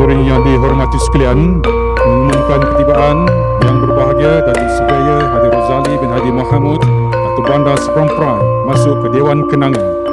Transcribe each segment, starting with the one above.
hadirin yang dihormati sekalian, mengumumkan ketibaan yang berbahagia Datuk Surveyor Haji Rozali bin Haji Mohamud Datuk Bandar Seberang Perai masuk ke Dewan Kenanga.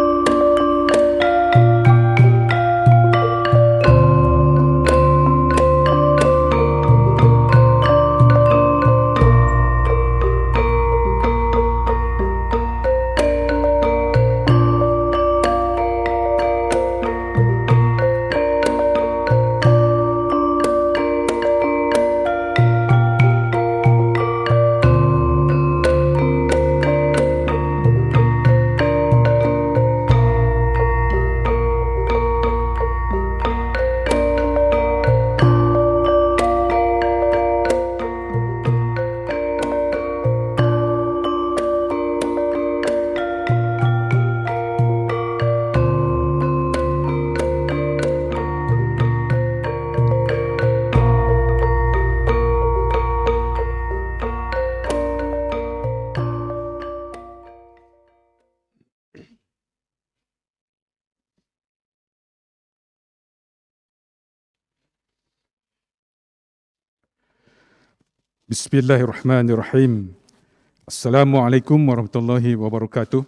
Bismillahirrahmanirrahim. Assalamualaikum warahmatullahi wabarakatuh.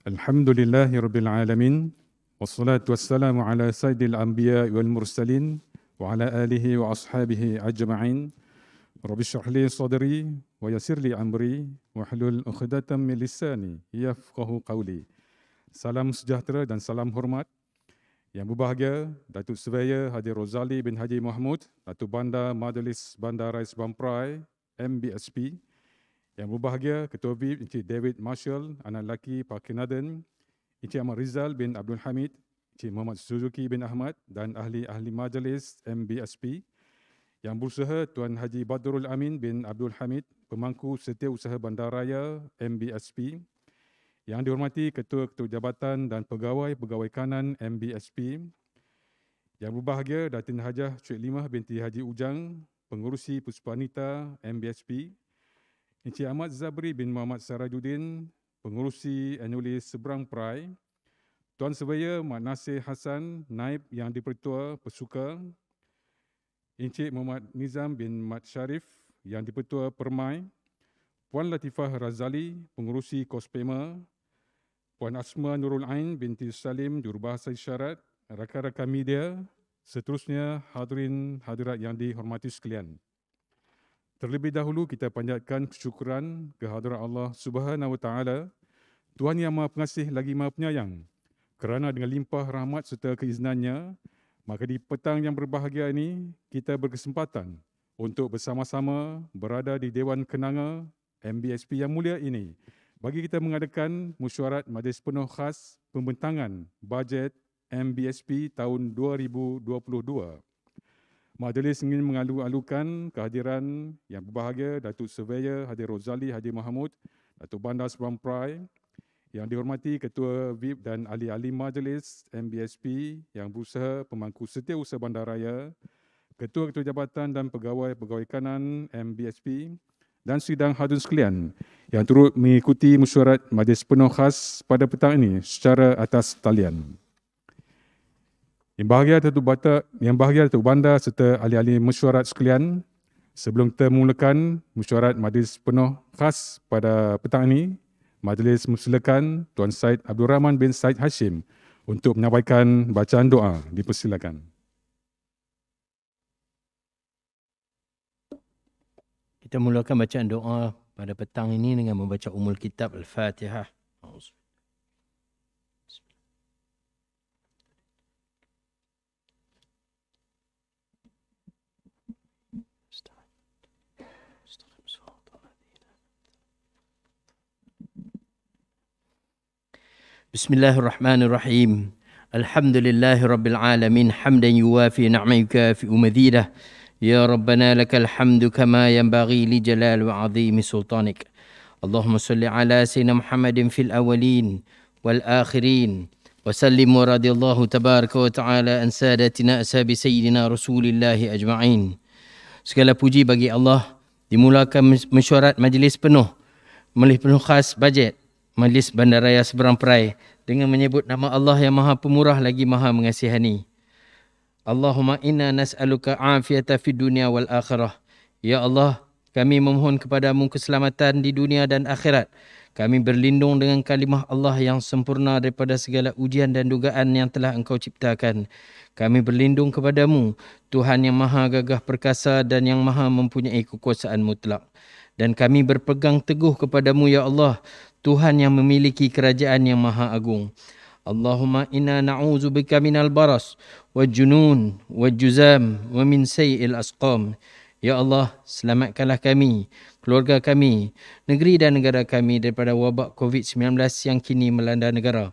Alhamdulillahirabbil alamin. Wassalatu wassalamu ala sayyidil anbiya wal mursalin wa ala alihi wa ashabihi ajma'in. Rabbi shrah li sadri wa yassir li amri wa hlul 'uqdatam min lisani yafqahu qawli. Salam sejahtera dan salam hormat. Yang berbahagia Datuk Surveyor Haji Rozali bin Haji Mohamud, Datuk Bandar Majlis Bandaraya Seberang Perai, MBSP. Yang berbahagia Ketua VIP Encik David Marshall, anak lelaki Pak Kinaden, Encik Ahmad Rizal bin Abdul Hamid, Encik Muhammad Suzuki bin Ahmad dan ahli-ahli majlis MBSP. Yang berusaha Tuan Haji Badrul Amin bin Abdul Hamid, Pemangku Setiausaha Bandaraya MBSP. Yang dihormati Ketua-Ketua Jabatan dan Pegawai-Pegawai Kanan MBSP. Yang berbahagia Datin Hajah Cik Limah binti Haji Ujang, Pengurusi Puspanita MBSP. Encik Ahmad Zabri bin Muhammad Sarajuddin, Pengurusi Anulis Seberang Perai. Tuan Surveyor Mat Nasir Hassan, Naib Yang di-Pertua Pesuka. Encik Muhammad Nizam bin Mat Sharif, Yang di-Pertua Permai. Puan Latifah Razali, Pengurusi Kospema. Puan Asma Nurul Ain binti Salim, Jurubahasa Isyarat, rakan-rakan media, seterusnya hadirin hadirat yang dihormati sekalian. Terlebih dahulu kita panjatkan kesyukuran kehadirat Allah Subhanahu Wa Taala, Tuhan yang Maha Pengasih lagi Maha Penyayang, kerana dengan limpah rahmat serta keiznannya, maka di petang yang berbahagia ini kita berkesempatan untuk bersama-sama berada di Dewan Kenanga MBSP yang mulia ini bagi kita mengadakan mesyuarat Majlis Penuh Khas Pembentangan Bajet MBSP tahun 2022. Majlis ingin mengalu-alukan kehadiran yang berbahagia Datuk Surveyor Haji Rozali Haji Mohamud, Datuk Bandar Seberang Perai, yang dihormati Ketua VIP dan ahli-ahli majlis MBSP yang berusaha Pemangku Setiausaha Bandaraya, Ketua-Ketua Jabatan dan Pegawai-Pegawai Kanan MBSP, dan sidang hadirin sekalian yang turut mengikuti mesyuarat Majlis Penuh Khas pada petang ini secara atas talian. Yang bahagia Datuk Bandar serta ahli-ahli mesyuarat sekalian, sebelum kita memulakan mesyuarat Majlis Penuh Khas pada petang ini, majlis mempersilakan Tuan Syed Abdul Rahman bin Syed Hashim untuk menyampaikan bacaan doa. Dipersilakan. Kita mulakan bacaan doa pada petang ini dengan membaca Ummul Kitab Al-Fatihah. Bismillahirrahmanirrahim. Alhamdulillahi Rabbil Alamin. Hamdan yuwafi na'ma yukafi'u mazidah. Ya Rabbana lakal hamdu kama yanbaghi li jalal wa azimi sultanik. Allahumma salli ala Sayyidina Muhammadin fil awalin wal akhirin. Wa sallim wa radiyallahu tabaraka wa ta'ala an sadatina ashabi Sayyidina Rasulillahi ajma'in. Segala puji bagi Allah. Dimulakan mesyuarat majlis penuh khas bajet Majlis Bandaraya Seberang Perai dengan menyebut nama Allah yang Maha Pemurah lagi Maha Mengasihani. Allahumma inna nas'aluka afiyata fid dunya wal akhirah. Ya Allah, kami memohon kepadamu keselamatan di dunia dan akhirat. Kami berlindung dengan kalimah Allah yang sempurna daripada segala ujian dan dugaan yang telah Engkau ciptakan. Kami berlindung kepadamu, Tuhan yang maha gagah perkasa dan yang maha mempunyai kekuasaan mutlak. Dan kami berpegang teguh kepadamu, Ya Allah, Tuhan yang memiliki kerajaan yang maha agung. Allahumma inna na'udzubika minal baras wal junun wal juzam wa min sayyi'il asqam. Ya Allah, selamatkanlah kami, keluarga kami, negeri dan negara kami daripada wabak COVID-19 yang kini melanda negara.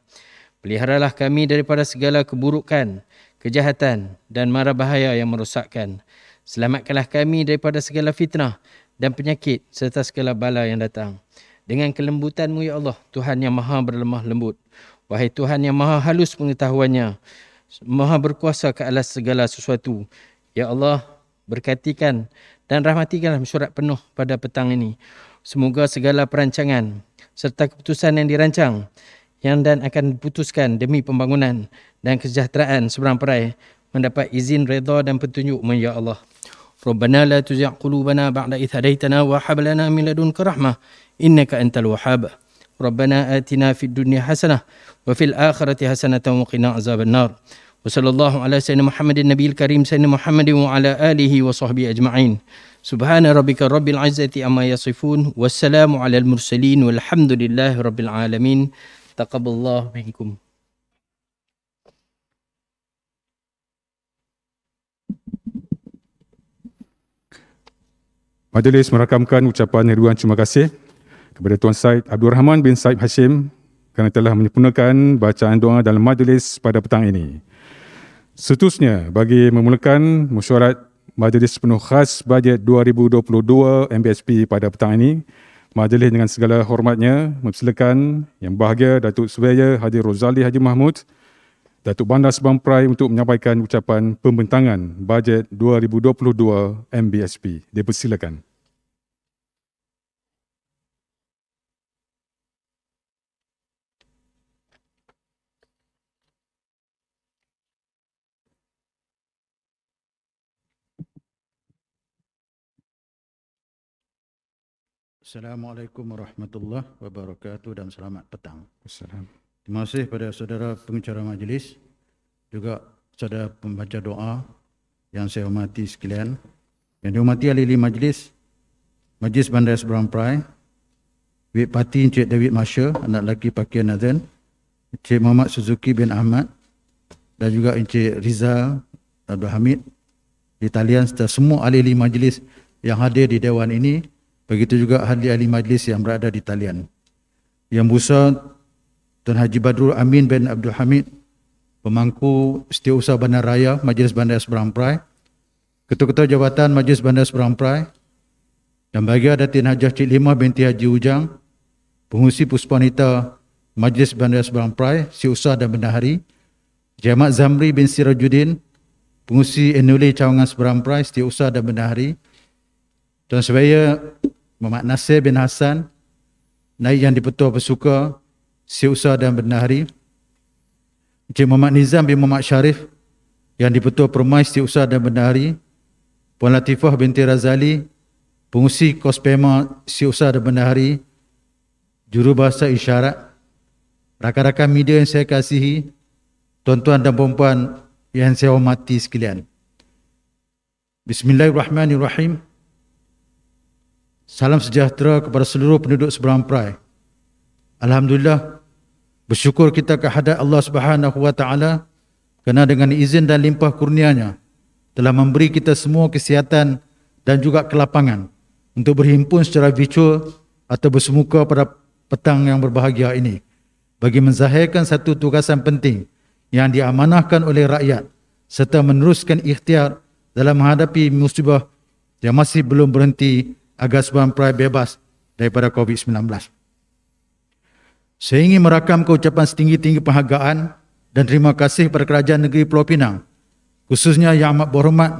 Peliharalah kami daripada segala keburukan, kejahatan dan mara bahaya yang merosakkan. Selamatkanlah kami daripada segala fitnah dan penyakit serta segala bala yang datang. Dengan kelembutan-Mu, Ya Allah, Tuhan yang maha berlemah lembut. Wahai Tuhan yang maha halus pengetahuannya, maha berkuasa ke atas segala sesuatu. Ya Allah, berkatikan dan rahmatikanlah mesyuarat penuh pada petang ini. Semoga segala perancangan serta keputusan yang dirancang dan akan diputuskan demi pembangunan dan kesejahteraan seberang perai mendapat izin redha dan petunjuk-Mu, Ya Allah. Rabbana la tuzigh qulubana ba'da idh hadaitana wa hab lana min ladunka rahmah innaka antal wahhab. ربنا آتنا في الدنيا حسنة وفي الآخرة حسنة وقنا عذاب النار وصلى الله على سيدنا محمد النبي الكريم سيدنا محمد وعلى آله وصحبه أجمعين سبحان ربك رب العزة عما يصفون والسلام على المرسلين والحمد لله رب العالمين تقبل الله منكم. Majlis merakamkan ucapan ribuan terima kasih kepada Tuan Syed Abdul Rahman bin Syed Hashim kerana telah menyempurnakan bacaan doa dalam majlis pada petang ini. Seterusnya, bagi memulakan mesyuarat majlis penuh khas bajet 2022 MBSP pada petang ini, majlis dengan segala hormatnya mempersilakan Yang Bahagia Datuk Surveyor Haji Rozali Haji Mahmud, Datuk Bandar Sebang Perai untuk menyampaikan ucapan pembentangan bajet 2022 MBSP. Dipersilakan. Assalamualaikum warahmatullahi wabarakatuh dan selamat petang. Assalamualaikum. Terima kasih kepada saudara pengacara majlis, juga saudara pembaca doa yang saya hormati sekalian. Yang dihormati ahli majlis, Majlis Bandar Seberang Perai, Whip Parti Encik David Marsha, anak lelaki Pakir Nazan, Encik Muhammad Suzuki bin Ahmad dan juga Encik Rizal Abdul Hamid di talian serta semua ahli majlis yang hadir di dewan ini. Begitu juga ahli-ahli majlis yang berada di talian. Yang Besar Tuan Haji Badrul Amin bin Abdul Hamid, Pemangku Setiausaha Bandar Raya Majlis Bandar Seberang Perai, Ketua-Ketua Jabatan Majlis Bandar Seberang Perai, dan bagi Datin Hajah Cik Limah binti Haji Ujang, Pengurusi Puspanita Majlis Bandar Seberang Perai, Setiausaha dan Bendahari, Jamat Zamri bin Sirajuddin, Pengurusi Enuli Cawangan Seberang Perai, Setiausaha dan Bendahari, Tuan Surveyor Muhammad Nasir bin Hassan, Naib Yang di-Pertua Pesuka, Setiausaha dan Bendahari, Encik Muhammad Nizam bin Muhammad Sharif, Yang di-Pertua Permai, Setiausaha dan Bendahari, Puan Latifah binti Razali, Pengurusi Kospema, Setiausaha dan Bendahari, Jurubahasa Isyarat, rakan-rakan media yang saya kasihi, tuan-tuan dan puan-puan yang saya hormati sekalian. Bismillahirrahmanirrahim. Salam sejahtera kepada seluruh penduduk Seberang Perai. Alhamdulillah, bersyukur kita kehadrat Allah Subhanahu wa taala kerana dengan izin dan limpah kurnia-Nya telah memberi kita semua kesihatan dan juga kelapangan untuk berhimpun secara virtual atau bersemuka pada petang yang berbahagia ini bagi menzahirkan satu tugasan penting yang diamanahkan oleh rakyat serta meneruskan ikhtiar dalam menghadapi musibah yang masih belum berhenti agar Seberang Perai bebas daripada COVID-19. Saya ingin merakamkan ucapan setinggi-tinggi penghargaan dan terima kasih kepada Kerajaan Negeri Pulau Pinang, khususnya Yang Amat Berhormat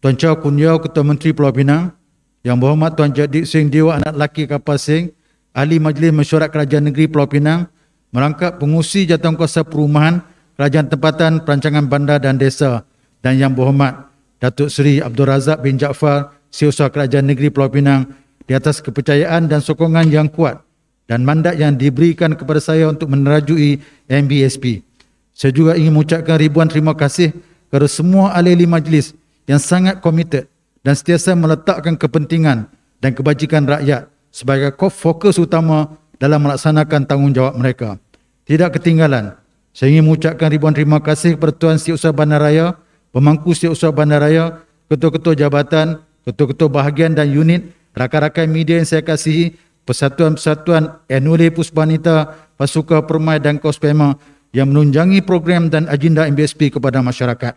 Tuan Chow Kun Yeow, Ketua Menteri Pulau Pinang, Yang Berhormat Tuan Jagdip Singh Dewa, anak lelaki Kapal Singh, Ahli Majlis Mesyuarat Kerajaan Negeri Pulau Pinang, merangkap pengurusi Jawatankuasa Perumahan, Kerajaan Tempatan, Perancangan Bandar dan Desa dan Yang Berhormat Datuk Seri Abdul Razak bin Jaafar, Setiausaha Kerajaan Negeri Pulau Pinang, di atas kepercayaan dan sokongan yang kuat dan mandat yang diberikan kepada saya untuk menerajui MBSP. Saya juga ingin mengucapkan ribuan terima kasih kepada semua ahli majlis yang sangat komited dan sentiasa meletakkan kepentingan dan kebajikan rakyat sebagai fokus utama dalam melaksanakan tanggungjawab mereka. Tidak ketinggalan, saya ingin mengucapkan ribuan terima kasih kepada Tuan Setiausaha Bandaraya, pemangku Setiausaha Bandaraya, ketua-ketua jabatan, ketua-ketua bahagian dan unit, rakan-rakan media yang saya kasihi, persatuan-persatuan Anuli Puspanita, Pasuka Permai dan Kospema yang menunjangi program dan agenda MBSP kepada masyarakat.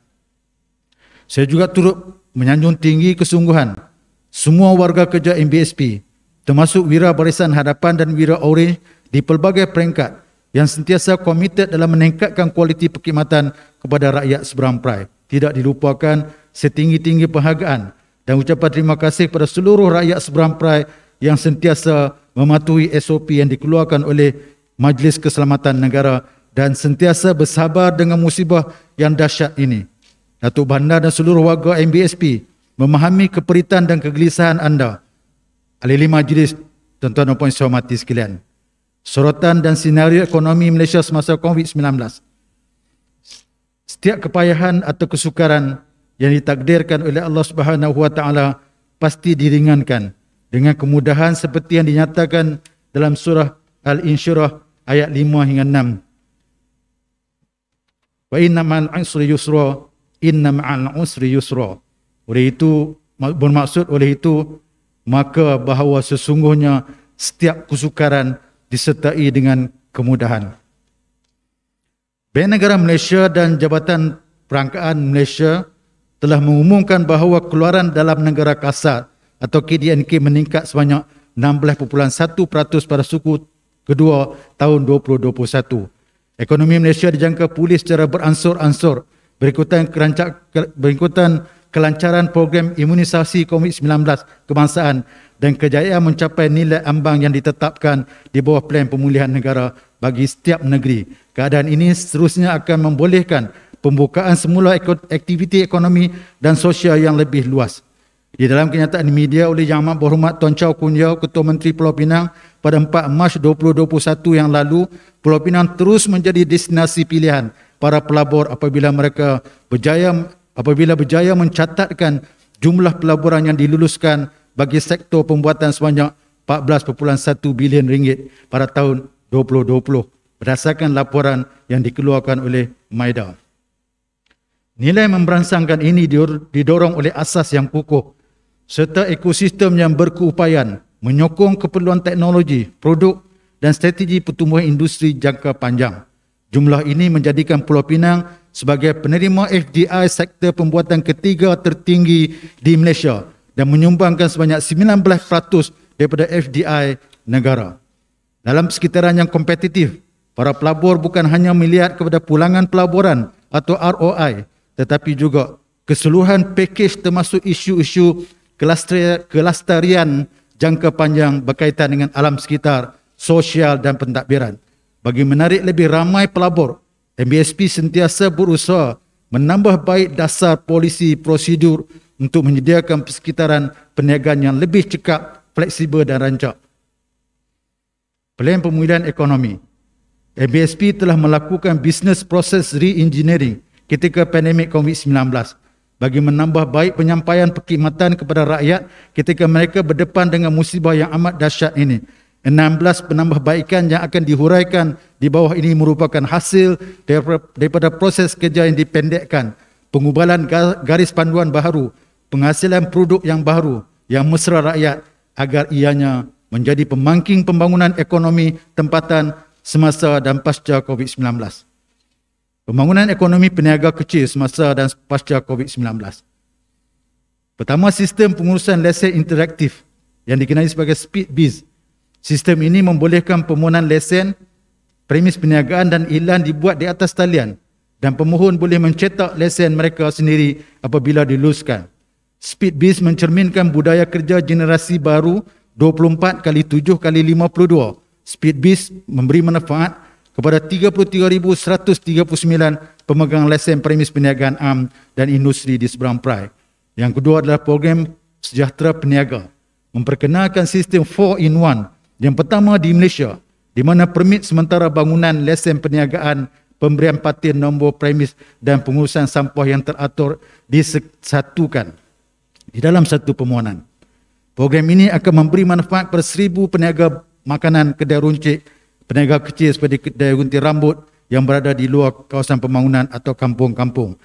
Saya juga turut menyanjung tinggi kesungguhan semua warga kerja MBSP, termasuk Wira Barisan Hadapan dan Wira Orange di pelbagai peringkat yang sentiasa komited dalam meningkatkan kualiti perkhidmatan kepada rakyat seberang perai. Tidak dilupakan setinggi-tinggi penghargaan dan ucapan terima kasih kepada seluruh rakyat seberang perai yang sentiasa mematuhi SOP yang dikeluarkan oleh Majlis Keselamatan Negara dan sentiasa bersabar dengan musibah yang dahsyat ini. Datuk Bandar dan seluruh warga MBSP memahami keperitan dan kegelisahan anda. Ahli majlis, tuan-tuan dan puan saya hormati sekalian. Sorotan dan senario ekonomi Malaysia semasa COVID-19. Setiap kepayahan atau kesukaran yang ditakdirkan oleh Allah Subhanahu Wa Taala pasti diringankan dengan kemudahan seperti yang dinyatakan dalam surah Al-Insyirah ayat 5 hingga 6. Wa inna ma'al usri yusra, inna ma'al usri yusra. Oleh itu, bermaksud oleh itu, maka bahawa sesungguhnya setiap kesukaran disertai dengan kemudahan. Bank Negara Malaysia dan Jabatan Perangkaan Malaysia telah mengumumkan bahawa keluaran dalam negara kasar atau KDNK meningkat sebanyak 16.1% pada suku kedua tahun 2021. Ekonomi Malaysia dijangka pulih secara beransur-ansur berikutan kelancaran program imunisasi COVID-19 kebangsaan dan kejayaan mencapai nilai ambang yang ditetapkan di bawah plan pemulihan negara bagi setiap negeri. Keadaan ini seterusnya akan membolehkan pembukaan semula aktiviti ekonomi dan sosial yang lebih luas. Di dalam kenyataan media oleh Yang Amat Berhormat Tuan Chow Kun Yeow, Ketua Menteri Pulau Pinang, pada 4 Mac 2021 yang lalu, Pulau Pinang terus menjadi destinasi pilihan para pelabur apabila berjaya mencatatkan jumlah pelaburan yang diluluskan bagi sektor pembuatan sebanyak 14.1 bilion ringgit pada tahun 2020 berdasarkan laporan yang dikeluarkan oleh MIDA. Nilai memberansangkan ini didorong oleh asas yang kukuh serta ekosistem yang berkeupayaan menyokong keperluan teknologi, produk dan strategi pertumbuhan industri jangka panjang. Jumlah ini menjadikan Pulau Pinang sebagai penerima FDI sektor pembuatan ketiga tertinggi di Malaysia dan menyumbangkan sebanyak 19% daripada FDI negara. Dalam sekitaran yang kompetitif, para pelabur bukan hanya melihat kepada pulangan pelaburan atau ROI, tetapi juga keseluruhan pakej termasuk isu-isu kelestarian jangka panjang berkaitan dengan alam sekitar, sosial dan pentadbiran. Bagi menarik lebih ramai pelabur, MBSP sentiasa berusaha menambah baik dasar polisi prosedur untuk menyediakan persekitaran perniagaan yang lebih cekap, fleksibel dan rancak. Plan pemulihan ekonomi. MBSP telah melakukan business process re-engineering ketika pandemik COVID-19 bagi menambah baik penyampaian perkhidmatan kepada rakyat ketika mereka berdepan dengan musibah yang amat dahsyat ini. 16 penambahbaikan yang akan dihuraikan di bawah ini merupakan hasil daripada proses kerja yang dipendekkan, pengubalan garis panduan baharu, penghasilan produk yang baharu yang mesra rakyat agar ianya menjadi pemangking pembangunan ekonomi tempatan semasa dan pasca COVID-19. Pembangunan ekonomi peniaga kecil semasa dan pasca COVID-19. Pertama, sistem pengurusan lesen interaktif yang dikenali sebagai SpeedBiz. Sistem ini membolehkan permohonan lesen, premis perniagaan dan iklan dibuat di atas talian dan pemohon boleh mencetak lesen mereka sendiri apabila diluluskan. SpeedBiz mencerminkan budaya kerja generasi baru 24x7x52. SpeedBiz memberi manfaat kepada 33,139 pemegang lesen premis perniagaan am dan industri di Seberang Perai. Yang kedua adalah program Sejahtera Peniaga, memperkenalkan sistem 4-in-1 yang pertama di Malaysia, di mana permit sementara bangunan, lesen perniagaan, pemberian paten nombor premis dan pengurusan sampah yang teratur disatukan di dalam satu permohonan. Program ini akan memberi manfaat kepada 1,000 peniaga makanan, kedai runcit, peniaga kecil seperti kedai gunting rambut yang berada di luar kawasan pembangunan atau kampung-kampung.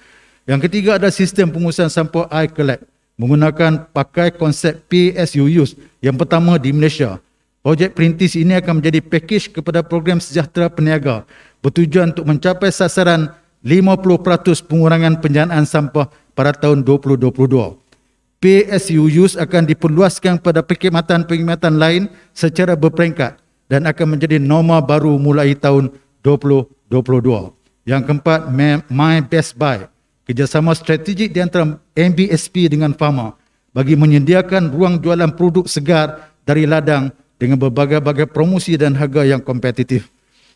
Yang ketiga adalah sistem pengurusan sampah air kelak menggunakan pakai konsep Pay as you use yang pertama di Malaysia. Projek perintis ini akan menjadi pakej kepada program sejahtera peniaga bertujuan untuk mencapai sasaran 50% pengurangan penjanaan sampah pada tahun 2022. Pay as you use akan diperluaskan pada perkhidmatan-perkhidmatan lain secara berperingkat dan akan menjadi norma baru mulai tahun 2022. Yang keempat, My Best Buy, kerjasama strategik di antara MBSP dengan Pharma bagi menyediakan ruang jualan produk segar dari ladang dengan berbagai-bagai promosi dan harga yang kompetitif.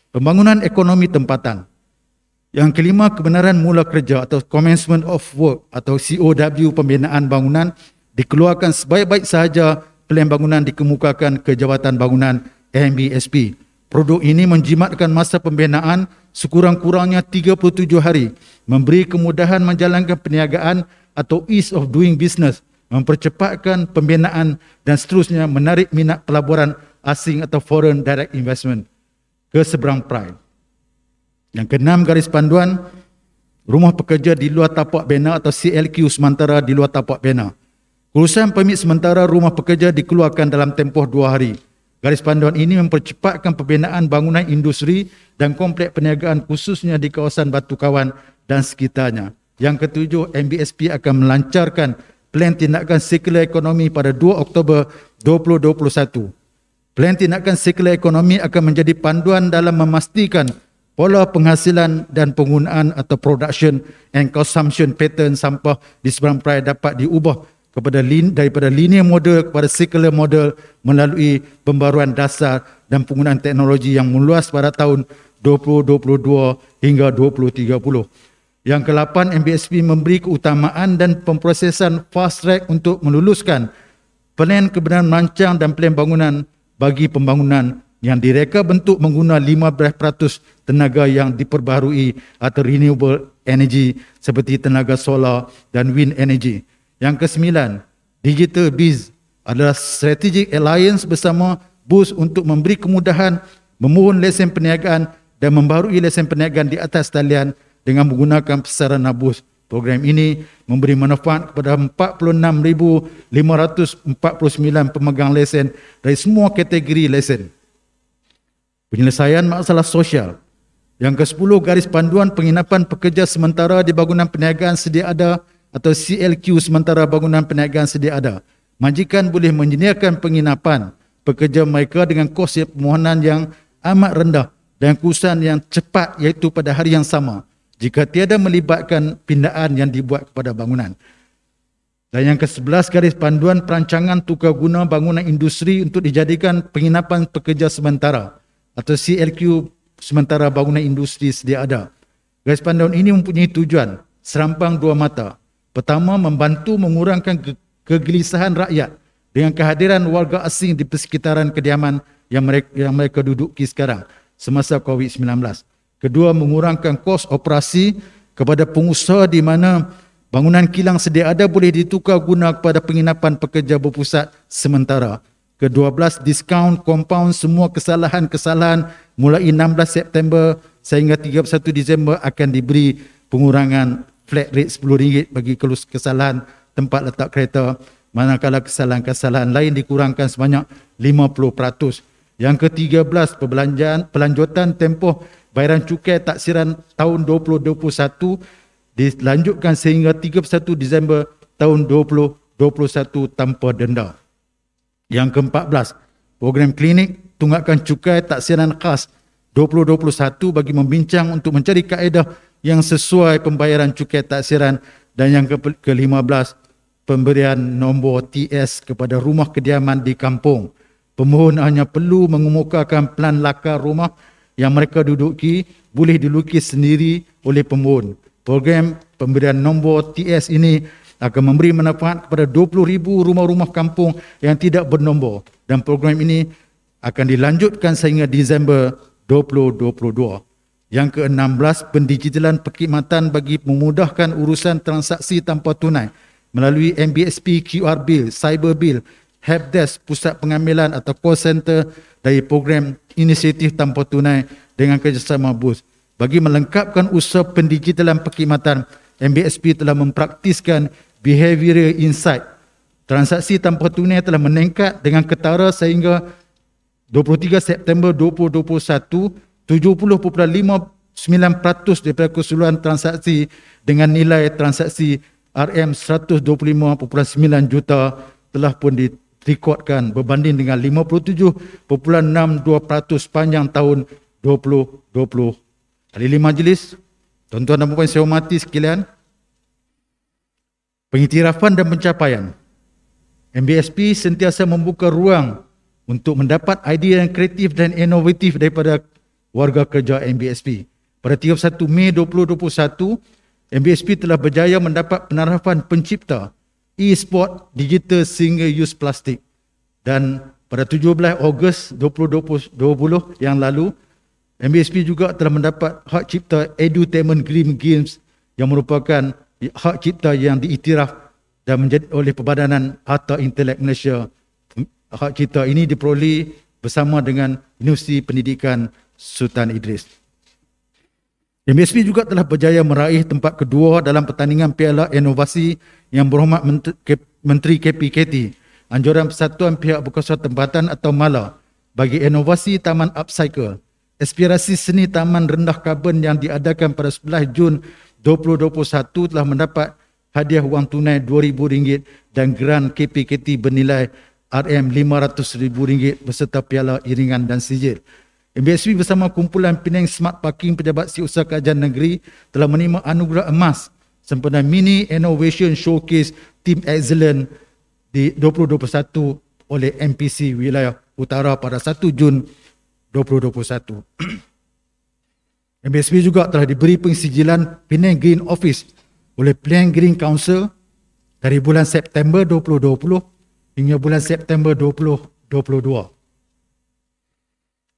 Pembangunan ekonomi tempatan. Yang kelima, kebenaran mula kerja atau Commencement of Work atau COW pembinaan bangunan dikeluarkan sebaik-baik sahaja plan bangunan dikemukakan ke Jabatan Bangunan MBSP. Produk ini menjimatkan masa pembinaan sekurang-kurangnya 37 hari, memberi kemudahan menjalankan perniagaan atau ease of doing business, mempercepatkan pembinaan dan seterusnya menarik minat pelaburan asing atau foreign direct investment ke Seberang Perai. Yang keenam, garis panduan rumah pekerja di luar tapak bena atau CLQ sementara di luar tapak bena. Urusan permit sementara rumah pekerja dikeluarkan dalam tempoh 2 hari. Garis panduan ini mempercepatkan pembinaan bangunan industri dan kompleks perniagaan khususnya di kawasan Batu Kawan dan sekitarnya. Yang ketujuh, MBSP akan melancarkan plan tindakan sirkular ekonomi pada 2 Oktober 2021. Plan tindakan sirkular ekonomi akan menjadi panduan dalam memastikan pola penghasilan dan penggunaan atau production and consumption pattern sampah di Seberang Perai dapat diubah daripada linear model kepada circular model melalui pembaruan dasar dan penggunaan teknologi yang meluas pada tahun 2022 hingga 2030. Yang ke-8, MBSP memberi keutamaan dan pemprosesan fast track untuk meluluskan plan kebenaran merancang dan plan bangunan bagi pembangunan yang direka bentuk menggunakan 15% tenaga yang diperbaharui atau renewable energy seperti tenaga solar dan wind energy. Yang ke-9, Digital Biz adalah strategic alliance bersama BUS untuk memberi kemudahan memohon lesen perniagaan dan membaharui lesen perniagaan di atas talian dengan menggunakan sarana BUS. Program ini memberi manfaat kepada 46,549 pemegang lesen dari semua kategori lesen. Penyelesaian masalah sosial. Yang ke-10, garis panduan penginapan pekerja sementara di bangunan perniagaan sedia ada atau CLQ sementara bangunan perniagaan sedia ada. Majikan boleh menyediakan penginapan pekerja mereka dengan kos permohonan yang amat rendah dan keputusan yang cepat iaitu pada hari yang sama jika tiada melibatkan pindaan yang dibuat kepada bangunan. Dan yang ke-11, garis panduan perancangan tukar guna bangunan industri untuk dijadikan penginapan pekerja sementara atau CLQ sementara bangunan industri sedia ada. Garis panduan ini mempunyai tujuan serampang 2 mata. Pertama, membantu mengurangkan kegelisahan rakyat dengan kehadiran warga asing di persekitaran kediaman yang mereka duduki sekarang semasa COVID-19. Kedua, mengurangkan kos operasi kepada pengusaha di mana bangunan kilang sedia ada boleh ditukar guna kepada penginapan pekerja berpusat sementara. Ke-12, diskaun kompaun semua kesalahan-kesalahan mulai 16 September sehingga 31 Disember akan diberi pengurangan flat rate RM10 bagi kesalahan tempat letak kereta, manakala kesalahan-kesalahan lain dikurangkan sebanyak 50%. Yang ke-13, pelanjutan tempoh bayaran cukai taksiran tahun 2021 dilanjutkan sehingga 31 Disember tahun 2021 tanpa denda. Yang ke-14, program klinik tunggakan cukai taksiran khas 2021 bagi membincang untuk mencari kaedah yang sesuai pembayaran cukai taksiran. Dan yang ke-15, pemberian nombor TS kepada rumah kediaman di kampung. Pemohon hanya perlu mengemukakan plan lakar rumah yang mereka duduki boleh dilukis sendiri oleh pemohon. Program pemberian nombor TS ini akan memberi manfaat kepada 20,000 rumah-rumah kampung yang tidak bernombor, dan program ini akan dilanjutkan sehingga Disember 2022. Yang ke-16, pendigitalan perkhidmatan bagi memudahkan urusan transaksi tanpa tunai melalui MBSP QR Bill, Cyber Bill, Helpdesk, pusat pengambilan atau call center dari program inisiatif tanpa tunai dengan kerjasama BUS. Bagi melengkapkan usaha pendigitalan perkhidmatan, MBSP telah mempraktiskan behavioral insight. Transaksi tanpa tunai telah meningkat dengan ketara sehingga 23 September 2021, 70.59% daripada keseluruhan transaksi dengan nilai transaksi RM 125.9 juta telah pun direkodkan berbanding dengan 57.62% sepanjang tahun 2020. Ahli majlis, tuan-tuan dan puan saya hormati sekalian, pengiktirafan dan pencapaian. MBSP sentiasa membuka ruang untuk mendapat idea yang kreatif dan inovatif daripada warga kerja MBSP. Pada 31 Mei 2021, MBSP telah berjaya mendapat penarahan pencipta e-sport digital single use plastik, dan pada 17 Ogos 2020 yang lalu, MBSP juga telah mendapat hak cipta Edutainment Green Games yang merupakan hak cipta yang diiktiraf dan menjadi oleh Perbadanan Harta Intelek Malaysia. Hak cipta ini diperoleh bersama dengan Universiti Pendidikan Sultan Idris. MBSP juga telah berjaya meraih tempat kedua dalam pertandingan Piala Inovasi yang berhormat Menteri KPKT, anjuran Persatuan Pihak Berkuasa Tempatan atau MALA, bagi inovasi Taman Upcycle. Aspirasi seni taman rendah karbon yang diadakan pada 11 Jun 2021 telah mendapat hadiah wang tunai RM2,000 dan geran KPKT bernilai RM500,000 beserta piala iringan dan sijil. MBSP bersama kumpulan Penang Smart Parking Pejabat Siusaha Kerajaan Negeri telah menerima anugerah emas sempena Mini Innovation Showcase Team Excellent di 2021 oleh MPC Wilayah Utara pada 1 Jun 2021. MBSP juga telah diberi pensijilan Penang Green Office oleh Penang Green Council dari bulan September 2020 hingga bulan September 2022.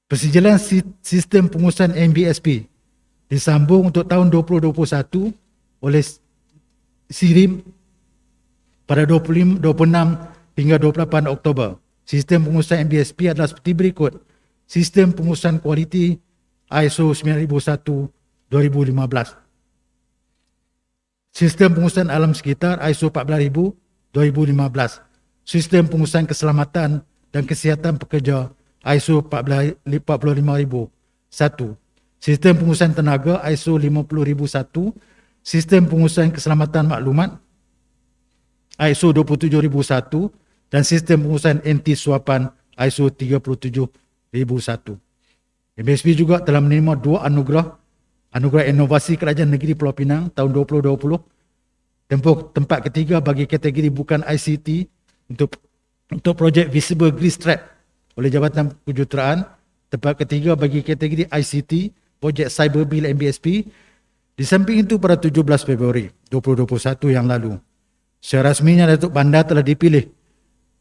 Persijilan sistem pengurusan MBSP disambung untuk tahun 2021 oleh SIRIM pada 26 hingga 28 Oktober. Sistem pengurusan MBSP adalah seperti berikut. Sistem pengurusan kualiti ISO 9001-2015. Sistem pengurusan alam sekitar ISO 14000-2015. Sistem pengurusan keselamatan dan kesihatan pekerja ISO 45001. Sistem pengurusan tenaga ISO 50001. Sistem pengurusan keselamatan maklumat ISO 27001 dan sistem pengurusan anti suapan ISO 37001. MBSP juga telah menerima 2 anugerah inovasi Kerajaan Negeri Pulau Pinang tahun 2020. Tempat ketiga bagi kategori bukan ICT untuk projek Visible Grease Trap oleh Jabatan Kejuruteraan. Tempat ketiga bagi kategori ICT, projek Cyber Bill MBSP. Di samping itu pada 17 Februari 2021 yang lalu, secara rasminya Datuk Bandar telah dipilih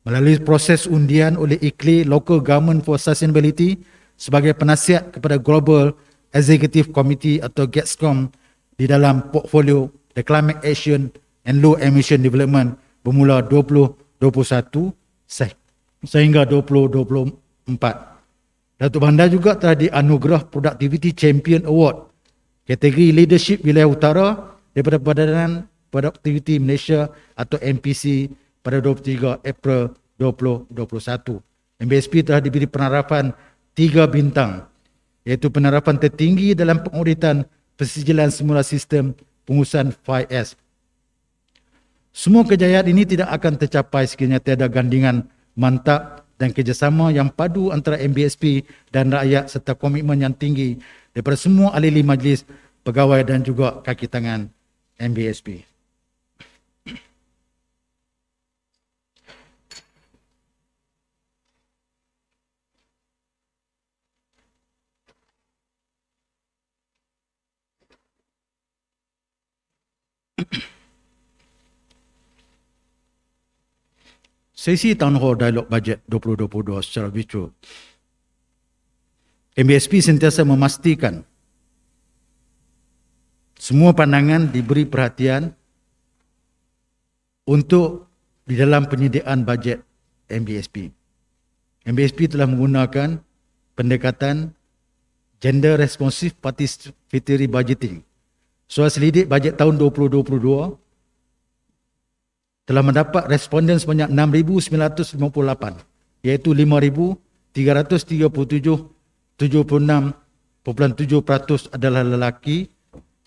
melalui proses undian oleh ICLEI Local Government for Sustainability sebagai penasihat kepada Global Executive Committee atau GETSCOM di dalam portfolio The Climate Action and Low Emission Development bermula 2021 sehingga 2024. Datuk Bandar juga telah dianugerah Productivity Champion Award kategori Leadership Wilayah Utara daripada Perbadanan Productivity Malaysia atau MPC pada 23 April 2021. MBSP telah diberi penarahan 3 bintang, iaitu penarahan tertinggi dalam pengauditan persijilan semula sistem pengurusan 5S. Semua kejayaan ini tidak akan tercapai sekiranya tiada gandingan mantap dan kerjasama yang padu antara MBSP dan rakyat serta komitmen yang tinggi daripada semua ahli majlis, pegawai dan juga kaki tangan MBSP. sesi Town Hall Dialog Bajet 2022 secara virtual. MBSP sentiasa memastikan semua pandangan diberi perhatian untuk di dalam penyediaan bajet MBSP. MBSP telah menggunakan pendekatan Gender Responsive Participatory Budgeting. Soal selidik bajet tahun 2022 telah mendapat responden sebanyak 6,958, iaitu 5,337.76.7% adalah lelaki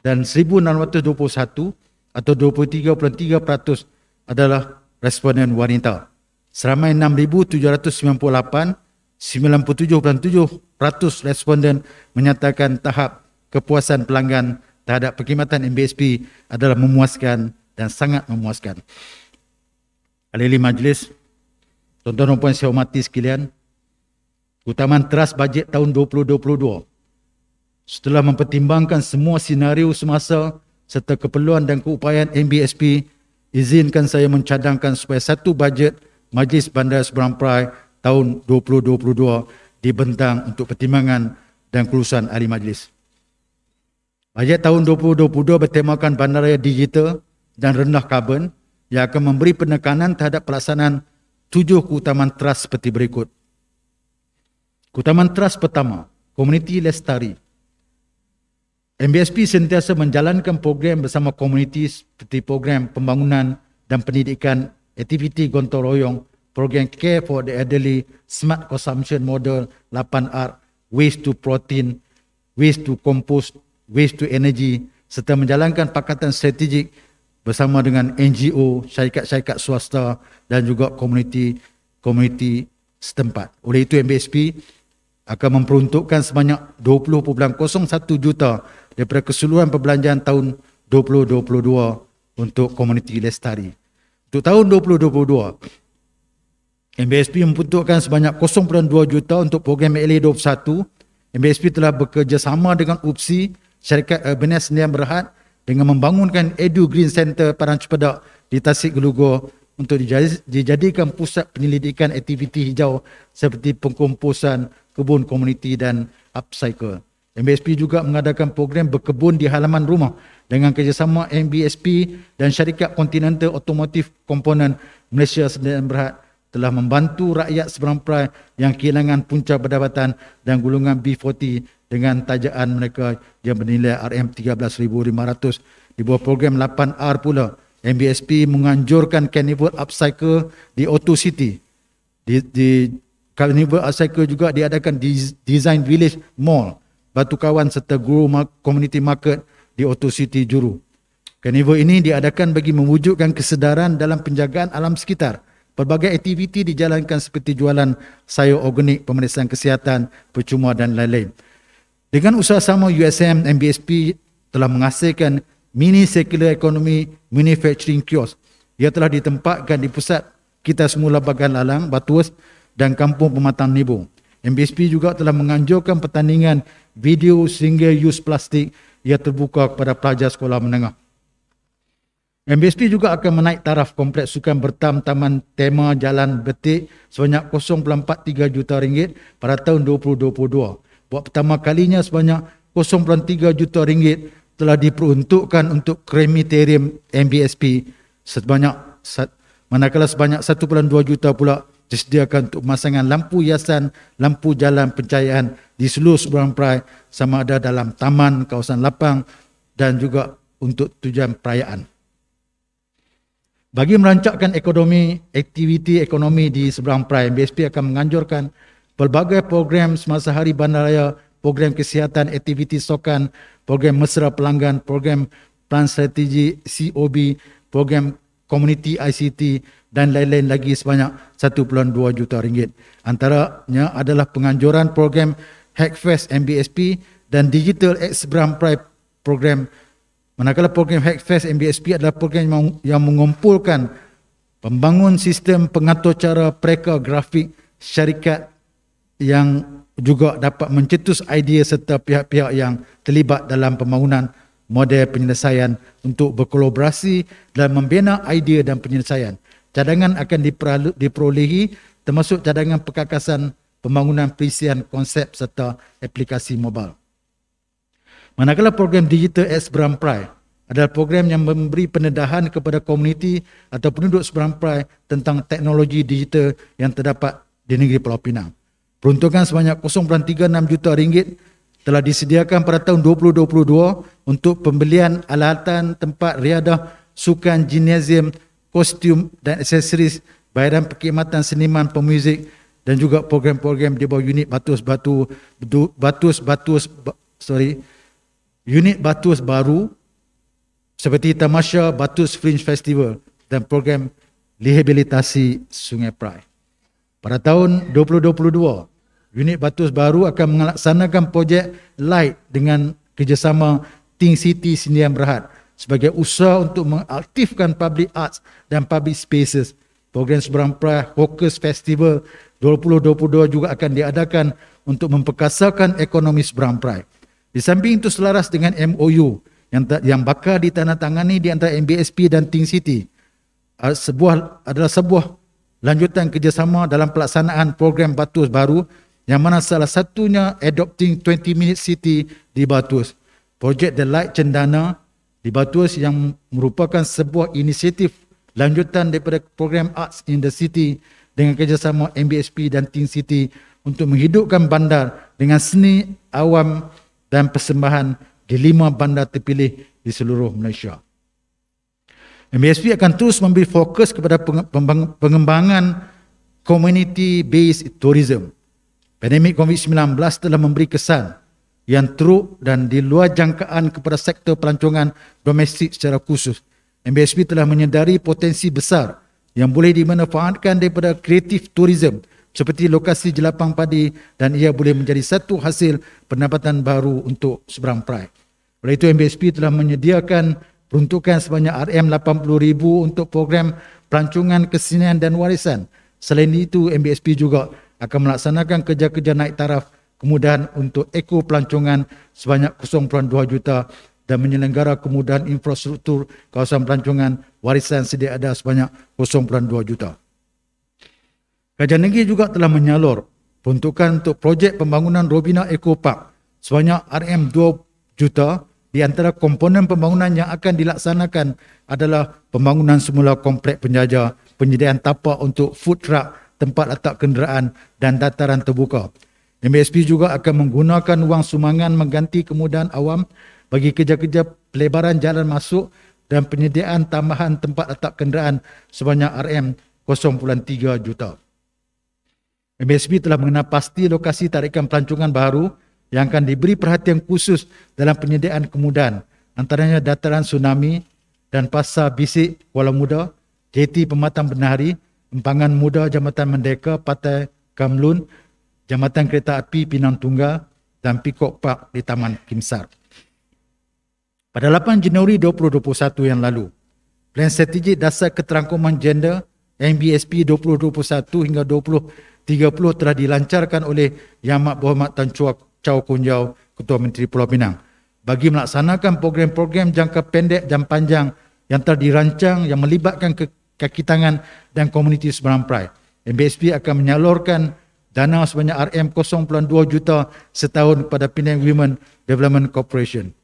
dan 1,621 atau 23.3% adalah responden wanita. Seramai 6,798, 97.7% responden menyatakan tahap kepuasan pelanggan terhadap perkhidmatan MBSP adalah memuaskan dan sangat memuaskan. Ahli majlis, tuan-tuan dan puan saya hormati sekalian, keutamaan teras bajet tahun 2022 setelah mempertimbangkan semua senario semasa serta keperluan dan keupayaan MBSP, izinkan saya mencadangkan supaya satu bajet Majlis Bandar Seberang Perai tahun 2022 dibentang untuk pertimbangan dan kelulusan ahli majlis. Bajet tahun 2022 bertemakan bandaraya digital dan rendah karbon yang akan memberi penekanan terhadap pelaksanaan 7 keutamaan teras seperti berikut. Keutamaan teras pertama, komuniti lestari. MBSP sentiasa menjalankan program bersama komuniti seperti program pembangunan dan pendidikan, aktiviti gotong royong, program Care for the Elderly, Smart Consumption Model 8R, Waste to Protein, Waste to Compost, Waste to Energy, serta menjalankan pakatan strategik bersama dengan NGO, syarikat-syarikat swasta dan juga komuniti setempat. Oleh itu MBSP akan memperuntukkan sebanyak 20.01 juta daripada keseluruhan perbelanjaan tahun 2022 untuk komuniti lestari. Untuk tahun 2022, MBSP memperuntukkan sebanyak 0.2 juta untuk program LA 21. MBSP telah bekerjasama dengan UPSI, syarikat Urbanis Sdn Bhd dengan membangunkan Edu Green Center Padang Cepedak di Tasik Gelugor untuk dijadikan pusat penyelidikan aktiviti hijau seperti pengkomposan, kebun komuniti dan upcycle. MBSP juga mengadakan program berkebun di halaman rumah dengan kerjasama MBSP dan syarikat Continental Automotive Component Malaysia Sdn Bhd telah membantu rakyat Seberang Perai yang kehilangan punca pendapatan dan golongan B40 dengan tajaan mereka yang bernilai RM13,500. Di bawah program 8R pula, MBSP menganjurkan Carnival Upcycle di Auto City. Di Carnival Upcycle juga diadakan Design Village Mall, Batu Kawan serta Grow Community Market di Auto City Juru. Carnival ini diadakan bagi mewujudkan kesedaran dalam penjagaan alam sekitar. Pelbagai aktiviti dijalankan seperti jualan sayur organik, pemeriksaan kesihatan, percuma dan lain-lain. Dengan usaha sama USM, MBSP telah menghasilkan mini circular economy manufacturing kiosk. Ia telah ditempatkan di pusat kita semula Bagan Lalang, Batuas dan Kampung Pematang Nebo. MBSP juga telah menganjurkan pertandingan video single use plastik yang terbuka kepada pelajar sekolah menengah. MBSP juga akan menaik taraf kompleks sukan bertam Taman Tema Jalan Betik sebanyak 0.43 juta ringgit pada tahun 2022. Buat pertama kalinya sebanyak 0.3 juta ringgit telah diperuntukkan untuk krematorium MBSP manakala sebanyak 1.2 juta pula disediakan untuk pemasangan lampu hiasan, lampu jalan pencahayaan di seluruh Seberang Perai sama ada dalam taman, kawasan lapang dan juga untuk tujuan perayaan. Bagi merancangkan aktiviti ekonomi di Seberang Perai, MBSP akan menganjurkan pelbagai program semasa hari bandaraya, program kesihatan, aktiviti sokan, program mesra pelanggan, program plan strategi COB, program community ICT dan lain-lain lagi sebanyak 1.2 juta ringgit. Antaranya adalah penganjuran program Hackfest MBSP dan Digital X Seberang Perai program. Manakala program Hackfest MBSP adalah program yang mengumpulkan pembangun sistem pengatur cara pereka grafik syarikat yang juga dapat mencetus idea serta pihak-pihak yang terlibat dalam pembangunan model penyelesaian untuk berkolaborasi dalam membina idea dan penyelesaian. cadangan akan diperolehi termasuk cadangan perkakasan pembangunan perisian konsep serta aplikasi mobil. Manakala program Digital at Seberang Perai adalah program yang memberi pendedahan kepada komuniti atau penduduk Seberang Perai tentang teknologi digital yang terdapat di negeri Pulau Pinang. Peruntukan sebanyak 0.36 juta ringgit telah disediakan pada tahun 2022 untuk pembelian alatan tempat riadah, sukan, gimnasium, kostum dan aksesoris, bayaran perkhidmatan seniman, pemuzik dan juga program-program di bawah unit unit Batus baru seperti Tamasya Batus Fringe Festival dan program rehabilitasi Sungai Perai. Pada tahun 2022, unit Batus baru akan melaksanakan projek light dengan kerjasama Think City Sdn Bhd sebagai usaha untuk mengaktifkan public arts dan public spaces. Program Seberang Perai Hawkers Festival 2022 juga akan diadakan untuk memperkasakan ekonomi Seberang Perai. Di samping itu, selaras dengan MOU yang bakal ditandatangani di antara MBSP dan Think City adalah sebuah lanjutan kerjasama dalam pelaksanaan program Batus baru, yang mana salah satunya Adopting 20 Minute City di Batus. Projek The Light Cendana di Batus yang merupakan sebuah inisiatif lanjutan daripada program Arts in the City dengan kerjasama MBSP dan Think City untuk menghidupkan bandar dengan seni awam dan persembahan di 5 bandar terpilih di seluruh Malaysia. MBSP akan terus memberi fokus kepada pengembangan community-based tourism. Pandemik COVID-19 telah memberi kesan yang teruk dan di luar jangkaan kepada sektor pelancongan domestik secara khusus. MBSP telah menyedari potensi besar yang boleh dimanfaatkan daripada kreatif tourism seperti lokasi jelapang padi, dan ia boleh menjadi satu hasil pendapatan baru untuk Seberang Perai. Oleh itu, MBSP telah menyediakan peruntukan sebanyak RM80,000 untuk program pelancongan kesenian dan warisan. Selain itu, MBSP juga akan melaksanakan kerja-kerja naik taraf kemudahan untuk eko pelancongan sebanyak 0.2 juta dan menyelenggara kemudahan infrastruktur kawasan pelancongan warisan sedia ada sebanyak 0.2 juta. Kerajaan negeri juga telah menyalur peruntukan untuk projek pembangunan Robina Eco Park sebanyak RM2 juta. Di antara komponen pembangunan yang akan dilaksanakan adalah pembangunan semula kompleks penjaja, penyediaan tapak untuk food truck, tempat letak kenderaan dan dataran terbuka. MBSP juga akan menggunakan wang sumbangan mengganti kemudahan awam bagi kerja-kerja pelebaran jalan masuk dan penyediaan tambahan tempat letak kenderaan sebanyak RM0.3 juta. MBSP telah mengenal pasti lokasi tarikan pelancongan baru yang akan diberi perhatian khusus dalam penyediaan kemudahan, antaranya dataran tsunami dan pasar bisik Kuala Muda, jeti Pematang Benari, Empangan Muda Jambatan Merdeka, Pantai Kamlun, Jambatan Kereta Api Pinang Tunggal dan Peacock Park di Taman Kimsar. Pada 8 Januari 2021 yang lalu, Plan Strategik Dasar Keterangkuman Gender MBSP 2021 hingga 2030 telah dilancarkan oleh Yang Amat Berhormat Tan Chow Kun Yeow, Ketua Menteri Pulau Pinang, bagi melaksanakan program-program jangka pendek dan panjang yang telah dirancang yang melibatkan kaki tangan dan komuniti Seberang Perai. MBSP akan menyalurkan dana sebanyak RM0.2 juta setahun kepada Penang Women Development Corporation.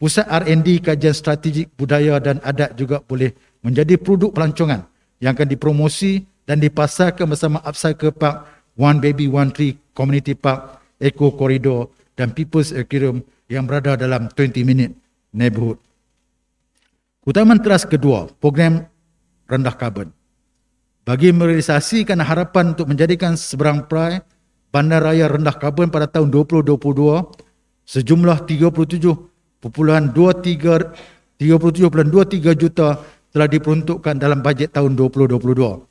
Pusat R&D Kajian Strategik Budaya dan Adat juga boleh menjadi produk pelancongan yang akan dipromosi dan dipasarkan bersama Upcycle Park, One Baby One Tree Community Park, Eco Corridor dan People's Aquarium yang berada dalam 20 Minute Neighborhood. Keutamaan teras kedua, program rendah karbon. Bagi merealisasikan harapan untuk menjadikan Seberang Perai bandaraya rendah karbon pada tahun 2022, sejumlah 37.23 juta telah diperuntukkan dalam bajet tahun 2022.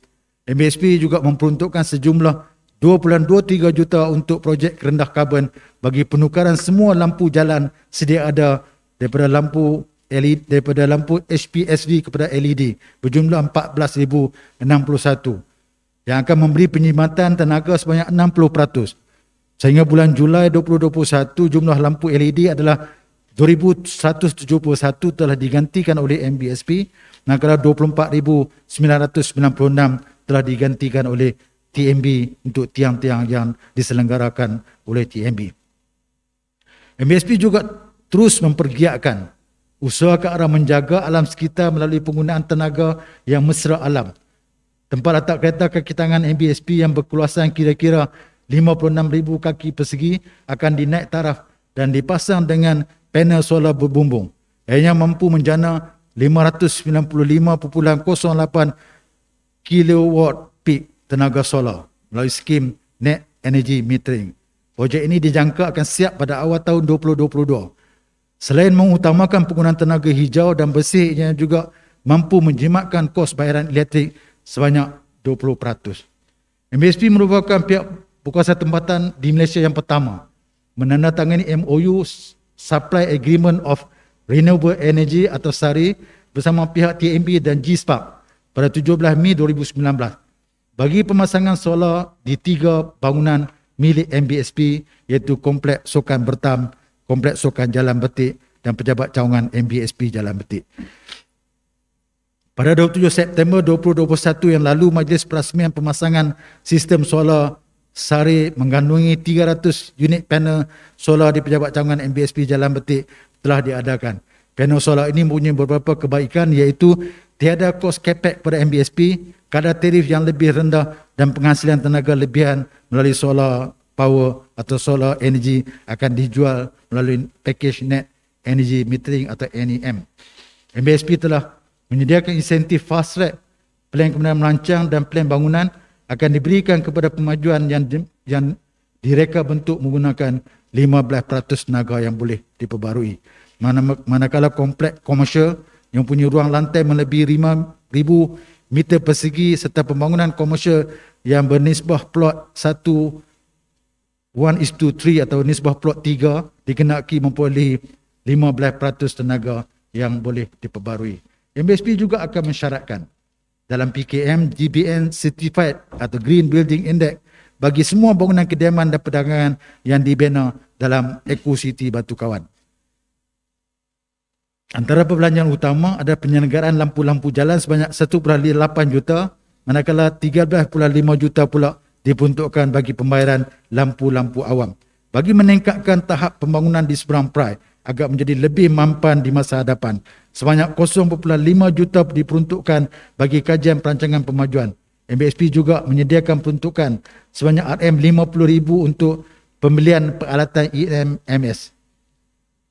MBSP juga memperuntukkan sejumlah 2.23 juta untuk projek rendah karbon bagi penukaran semua lampu jalan sedia ada daripada lampu HPSV kepada LED berjumlah 14,061 yang akan memberi penyimatan tenaga sebanyak 60%. Sehingga bulan Julai 2021, jumlah lampu LED adalah 2,171 telah digantikan oleh MBSP manakala 24,996 telah digantikan oleh TMB untuk tiang-tiang yang diselenggarakan oleh TMB. MBSP juga terus mempergiatkan usaha ke arah menjaga alam sekitar melalui penggunaan tenaga yang mesra alam. Tempat letak kereta kaki tangan MBSP yang berkeluasan kira-kira 56,000 kaki persegi akan dinaik taraf dan dipasang dengan panel solar berbumbung yang mampu menjana 595.08 kilowatt peak tenaga solar melalui skim Net Energy Metering. Projek ini dijangka akan siap pada awal tahun 2022. Selain mengutamakan penggunaan tenaga hijau dan bersih, yang juga mampu menjimatkan kos bayaran elektrik sebanyak 20%. MBSP merupakan pihak berkuasa tempatan di Malaysia yang pertama menandatangani MOU Supply Agreement of Renewable Energy atau SARE bersama pihak TMB dan G-Spark pada 17 Mei 2019 bagi pemasangan solar di 3 bangunan milik MBSP, iaitu Kompleks Sukan Bertam, Kompleks Sukan Jalan Betik dan Pejabat Cawangan MBSP Jalan Betik. Pada 27 September 2021 yang lalu, Majlis Perasmian Pemasangan Sistem Solar SARE mengandungi 300 unit panel solar di Pejabat Cawangan MBSP Jalan Betik telah diadakan. Panel solar ini mempunyai beberapa kebaikan, iaitu tiada kos capex pada MBSP, kadar tarif yang lebih rendah dan penghasilan tenaga lebihan melalui solar power atau solar energy akan dijual melalui package Net Energy Metering atau NEM. MBSP telah menyediakan insentif fast track, plan kemudian merancang dan plan bangunan akan diberikan kepada pemajuan yang direka bentuk menggunakan 15% tenaga yang boleh diperbarui. Manakala kompleks komersial yang punya ruang lantai melebihi 5,000 meter persegi serta pembangunan komersial yang bernisbah plot 1:3 atau nisbah plot 3 dikenaki memperolehi 15% tenaga yang boleh diperbarui. MBSP juga akan mensyaratkan dalam PKM GBN Certified atau Green Building Index bagi semua bangunan kediaman dan perdagangan yang dibina dalam EcoCity Batu Kawan. Antara perbelanjaan utama ada penyelenggaraan lampu-lampu jalan sebanyak 1.8 juta, manakala 13.5 juta pula diperuntukkan bagi pembayaran lampu-lampu awam. Bagi meningkatkan tahap pembangunan di seberang Perai agar menjadi lebih mampan di masa hadapan, sebanyak 0.5 juta diperuntukkan bagi kajian perancangan pemajuan. MBSP juga menyediakan peruntukan sebanyak RM50,000 untuk pembelian peralatan EMS.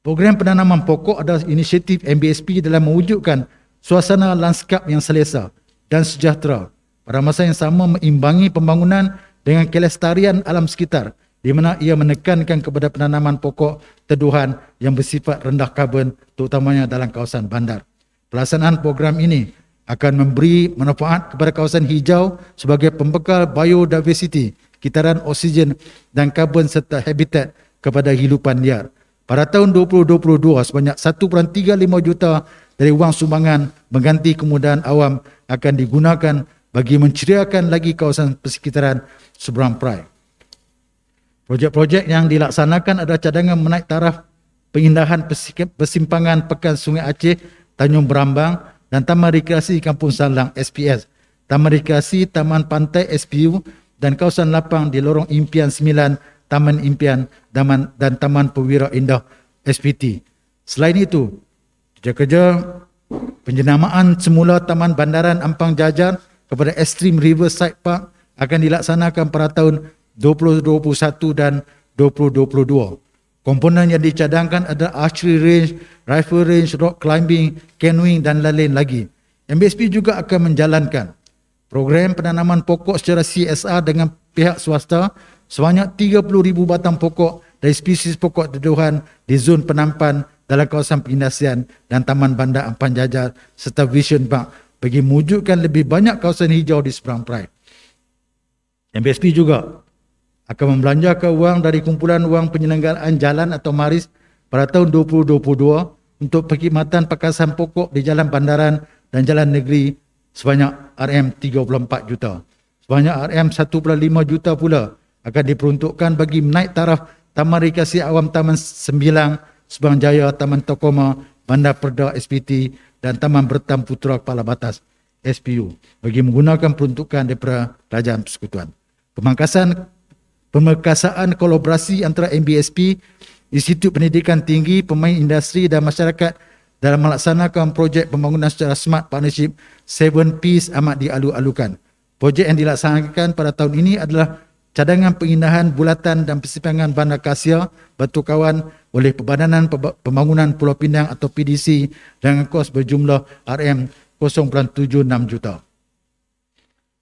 Program penanaman pokok adalah inisiatif MBSP dalam mewujudkan suasana lanskap yang selesa dan sejahtera. Pada masa yang sama mengimbangi pembangunan dengan kelestarian alam sekitar, di mana ia menekankan kepada penanaman pokok teduhan yang bersifat rendah karbon, terutamanya dalam kawasan bandar. Pelaksanaan program ini akan memberi manfaat kepada kawasan hijau sebagai pembekal biodiversiti, kitaran oksigen dan karbon serta habitat kepada hidupan liar. Pada tahun 2022, sebanyak 1.35 juta dari wang sumbangan mengganti kemudahan awam akan digunakan bagi menceriakan lagi kawasan persekitaran seberang Perai. Projek-projek yang dilaksanakan adalah cadangan menaik taraf peindahan persimpangan Pekan Sungai Aceh, Tanjung Berambang dan Taman Rekreasi Kampung Salang SPS, Taman Rekreasi Taman Pantai SPU dan kawasan lapang di Lorong Impian 9, Taman Impian dan Taman Perwira Indah SPT. Selain itu, kerja-kerja penjenamaan semula Taman Bandaran Ampang Jajar kepada Extreme Riverside Park akan dilaksanakan pada tahun 2021 dan 2022. Komponen yang dicadangkan adalah archery range, rifle range, rock climbing, canoeing dan lain-lain lagi. MBSP juga akan menjalankan program penanaman pokok secara CSR dengan pihak swasta sebanyak 30,000 batang pokok dari spesies pokok teduhan di zon penampan dalam kawasan pengindasian dan Taman Bandar Ampang Jajar serta Vision Park bagi mewujudkan lebih banyak kawasan hijau di seberang Perai. MBSP juga akan membelanjakan wang dari kumpulan wang penyelenggaraan jalan atau MARIS pada tahun 2022 untuk perkhidmatan pekasan pokok di jalan bandaran dan jalan negeri sebanyak RM34 juta. Sebanyak RM1.5 juta pula akan diperuntukkan bagi menaik taraf Taman Rekreasi Awam Taman Sembilang, Subang Jaya, Taman Tokoma, Bandar Perda SPT dan Taman Bertam Putra Kepala Batas SPU bagi menggunakan peruntukan daripada Kerajaan Persekutuan. Pemerkasaan kolaborasi antara MBSP, Institut Pendidikan Tinggi, pemain industri dan masyarakat dalam melaksanakan projek pembangunan secara smart partnership 7Ps amat dialu-alukan. Projek yang dilaksanakan pada tahun ini adalah cadangan pengindahan bulatan dan persimpangan Bandar Kasia, Batu Kawan oleh Perbadanan Pembangunan Pulau Pinang atau PDC dengan kos berjumlah RM0.76 juta.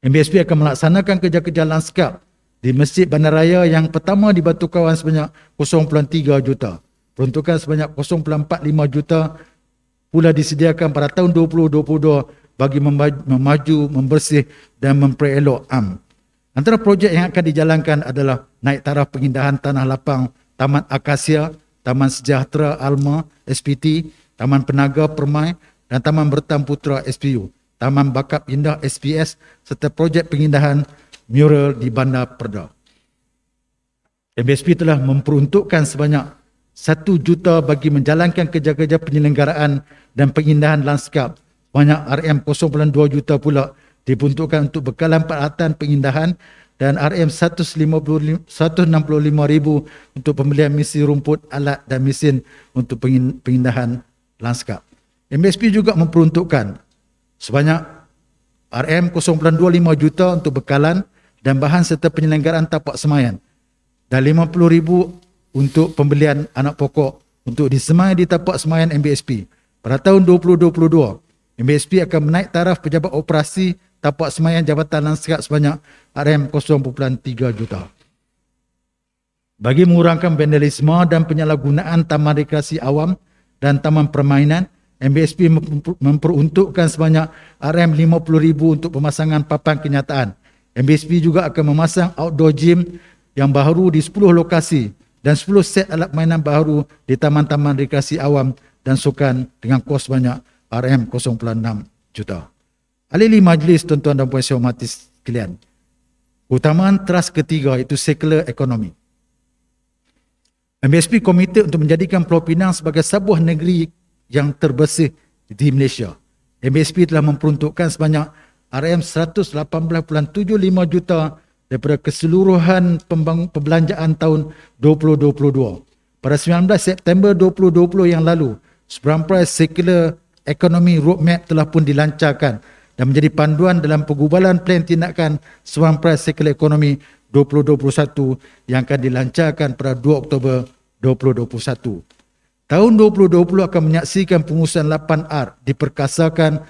MBSP akan melaksanakan kerja-kerja lanskap di Masjid Bandaraya yang pertama di Batu Kawan sebanyak 0.3 juta. Peruntukan sebanyak 0.45 juta pula disediakan pada tahun 2022 bagi memaju, membersih dan memperelok am. Antara projek yang akan dijalankan adalah naik taraf pengindahan tanah lapang Taman Akasia, Taman Sejahtera Alma SPT, Taman Penaga Permai dan Taman Bertam Putra SPU, Taman Bakap Indah SPS serta projek pengindahan mural di Bandar Perda. MBSP telah memperuntukkan sebanyak 1 juta bagi menjalankan kerja-kerja penyelenggaraan dan pengindahan lanskap. Banyak RM0.2 juta pula diperuntukkan untuk bekalan peralatan pengindahan dan RM165,000 untuk pembelian mesin rumput, alat dan mesin untuk pengindahan lanskap. MBSP juga memperuntukkan sebanyak RM0.25 juta untuk bekalan dan bahan serta penyelenggaraan tapak semayan dan RM50,000 untuk pembelian anak pokok untuk disemai di tapak semayan MBSP. Pada tahun 2022, MBSP akan menaik taraf pejabat operasi tapak semayan Jabatan Lanskap sebanyak RM0.3 juta. Bagi mengurangkan vandalisme dan penyalahgunaan taman rekreasi awam dan taman permainan, MBSP memperuntukkan sebanyak RM50,000 untuk pemasangan papan kenyataan. MBSP juga akan memasang outdoor gym yang baru di 10 lokasi dan 10 set alat mainan baru di taman-taman rekreasi awam dan sukan dengan kos sebanyak RM0.6 juta. Ahli majlis, tuan-tuan dan puan saya hormati sekalian. Keutamaan teras ketiga iaitu circular economy. MBSP komited untuk menjadikan Pulau Pinang sebagai sebuah negeri yang terbersih di Malaysia. MBSP telah memperuntukkan sebanyak RM118.75 juta daripada keseluruhan perbelanjaan tahun 2022. Pada 19 September 2020 yang lalu, Seberang Perai Circular Economy Roadmap telah pun dilancarkan dan menjadi panduan dalam pergubalan plan tindakan Seberang Perai Circular Economy 2021 yang akan dilancarkan pada 2 Oktober 2021. Tahun 2020 akan menyaksikan pengurusan 8R diperkasakan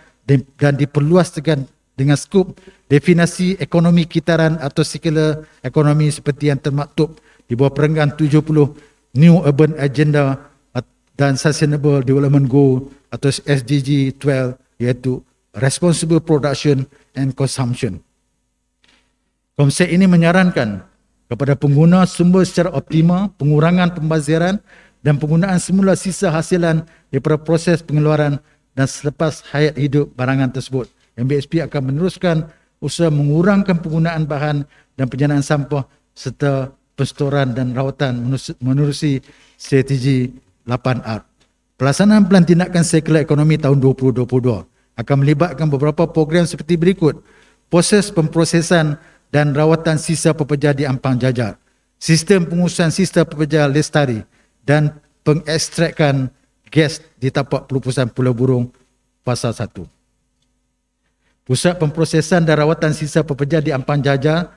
dan diperluaskan dengan skop definisi ekonomi kitaran atau circular economy seperti yang termaktub di bawah perenggan 70 New Urban Agenda dan Sustainable Development Goal atau SDG 12 iaitu Responsible Production and Consumption. Konsep ini menyarankan kepada pengguna sumber secara optimal, pengurangan pembaziran dan penggunaan semula sisa hasilan daripada proses pengeluaran dan selepas hayat hidup barangan tersebut. MBSP akan meneruskan usaha mengurangkan penggunaan bahan dan penjanaan sampah serta perstoran dan rawatan menerusi strategi 8R. Pelaksanaan Pelan Tindakan Circular Ekonomi tahun 2022 akan melibatkan beberapa program seperti berikut: proses pemprosesan dan rawatan sisa pepeja di ampang jajar, sistem pengurusan sisa pepeja lestari dan pengekstrakan gas di tapak pelupusan Pulau Burung Fasa 1. Pusat pemprosesan dan rawatan sisa pepeja di ampang jajar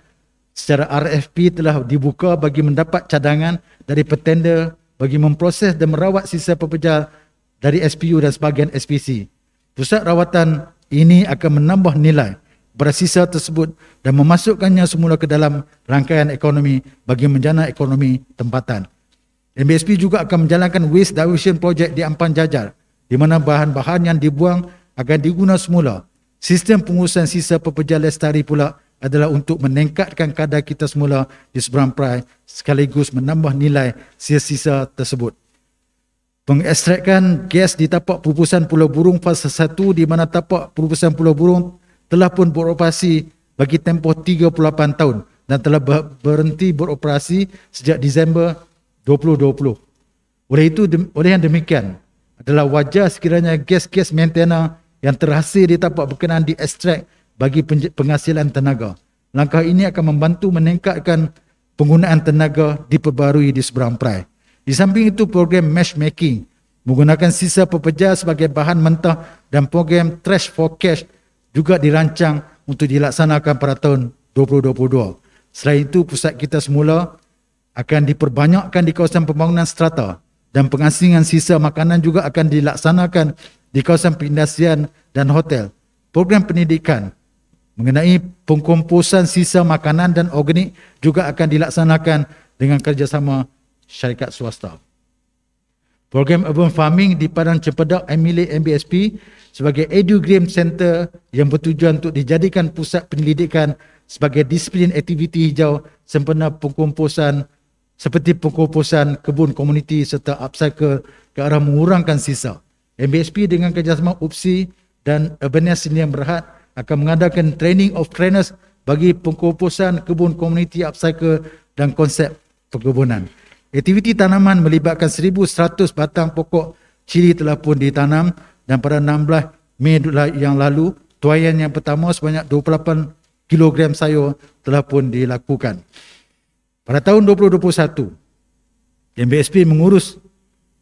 secara RFP telah dibuka bagi mendapat cadangan dari petender bagi memproses dan merawat sisa pepeja dari SPU dan sebahagian SPC. Pusat rawatan ini akan menambah nilai pada sisa tersebut dan memasukkannya semula ke dalam rangkaian ekonomi bagi menjana ekonomi tempatan. MBSP juga akan menjalankan waste diversion project di ampang jajar di mana bahan-bahan yang dibuang akan diguna semula. Sistem pengurusan sisa pepeja lestari pula adalah untuk meningkatkan kadar kita semula di Seberang Perai sekaligus menambah nilai sisa-sisa tersebut. Pengekstrakan gas di tapak pelupusan Pulau Burung fasa 1 di mana tapak pelupusan Pulau Burung telah pun beroperasi bagi tempoh 38 tahun dan telah berhenti beroperasi sejak Disember 2020. Oleh yang demikian, adalah wajar sekiranya gas-gas maintenance yang terhasil di tapak berkenaan diekstrak bagi penghasilan tenaga. Langkah ini akan membantu meningkatkan penggunaan tenaga diperbarui di seberang perai. Di samping itu, program matchmaking menggunakan sisa pekerja sebagai bahan mentah dan program trash for cash juga dirancang untuk dilaksanakan pada tahun 2022. Selain itu, pusat kita semula akan diperbanyakkan di kawasan pembangunan strata dan pengasingan sisa makanan juga akan dilaksanakan di kawasan pengindustrian dan hotel. Program pendidikan mengenai pengkomposan sisa makanan dan organik juga akan dilaksanakan dengan kerjasama syarikat swasta. Program Urban Farming di Padang Cempedak milik MBSP sebagai EduGram Center yang bertujuan untuk dijadikan pusat penyelidikan sebagai disiplin aktiviti hijau sempena pengkomposan seperti pengkomposan kebun komuniti serta upcycle ke arah mengurangkan sisa. MBSP dengan kerjasama UPSI dan Urbanis Sdn Bhd akan mengadakan training of trainers bagi pengkomposan kebun komuniti upcycle dan konsep perkebunan. Aktiviti tanaman melibatkan 1,100 batang pokok cili telah pun ditanam dan pada 16 Mei yang lalu, tuaian yang pertama sebanyak 28 kilogram sayur telah pun dilakukan. Pada tahun 2021, MBSP mengurus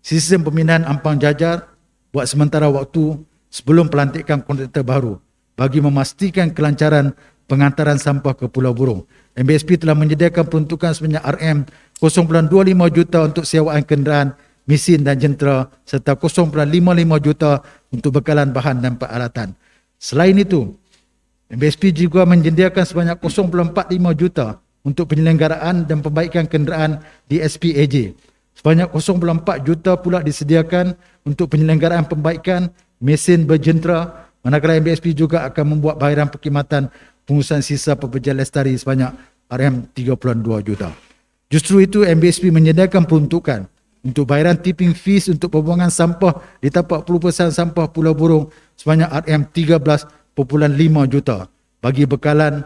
sistem pemindahan ampang jajar buat sementara waktu sebelum pelantikan kontraktor baru bagi memastikan kelancaran pengantaran sampah ke Pulau Burung. MBSP telah menyediakan peruntukan sebanyak RM0.25 juta untuk sewaan kenderaan, mesin dan jentera serta RM0.55 juta untuk bekalan bahan dan peralatan. Selain itu, MBSP juga menyediakan sebanyak RM0.45 juta untuk penyelenggaraan dan perbaikan kenderaan di SPAJ. Sebanyak RM0.4 juta pula disediakan untuk penyelenggaraan perbaikan mesin berjentera, manakala MBSP juga akan membuat bayaran perkhidmatan pengurusan sisa pekerja lestari sebanyak RM32 juta. Justru itu, MBSP menyediakan peruntukan untuk bayaran tipping fees untuk pembuangan sampah di tapak pelupasan sampah Pulau Burung sebanyak RM13.5 juta bagi bekalan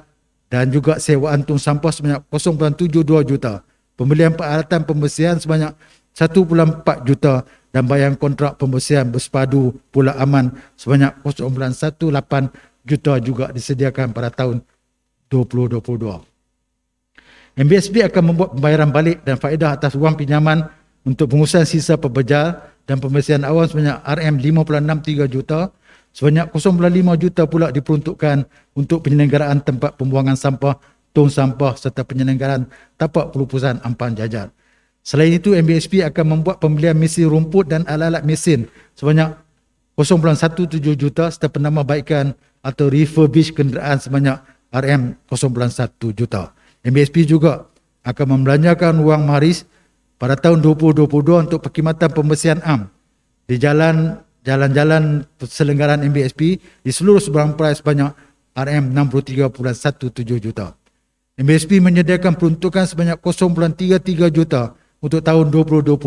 dan juga sewaan tong sampah sebanyak RM0.72 juta. Pembelian peralatan pembersihan sebanyak RM1.4 juta dan bayaran kontrak pembersihan bersepadu pula aman sebanyak RM0.18 juta juga disediakan pada tahun 2022. MBSP akan membuat pembayaran balik dan faedah atas wang pinjaman untuk pengurusan sisa pekerja dan pembersihan awam sebanyak RM5.63 juta. Sebanyak RM0.5 juta pula diperuntukkan untuk penyelenggaraan tempat pembuangan sampah, tong sampah serta penyelenggaraan tapak pelupusan ampang jajar. Selain itu, MBSP akan membuat pembelian mesin rumput dan alat-alat mesin sebanyak RM0.17 juta serta penambahbaikan atau refurbish kenderaan sebanyak RM0.1 juta. MBSP juga akan membelanjakan wang maris pada tahun 2022 untuk perkhidmatan pembersihan am di jalan-jalan perselenggaraan MBSP di seluruh seberang perai sebanyak RM63.17 juta. MBSP menyediakan peruntukan sebanyak RM0.33 juta untuk tahun 2022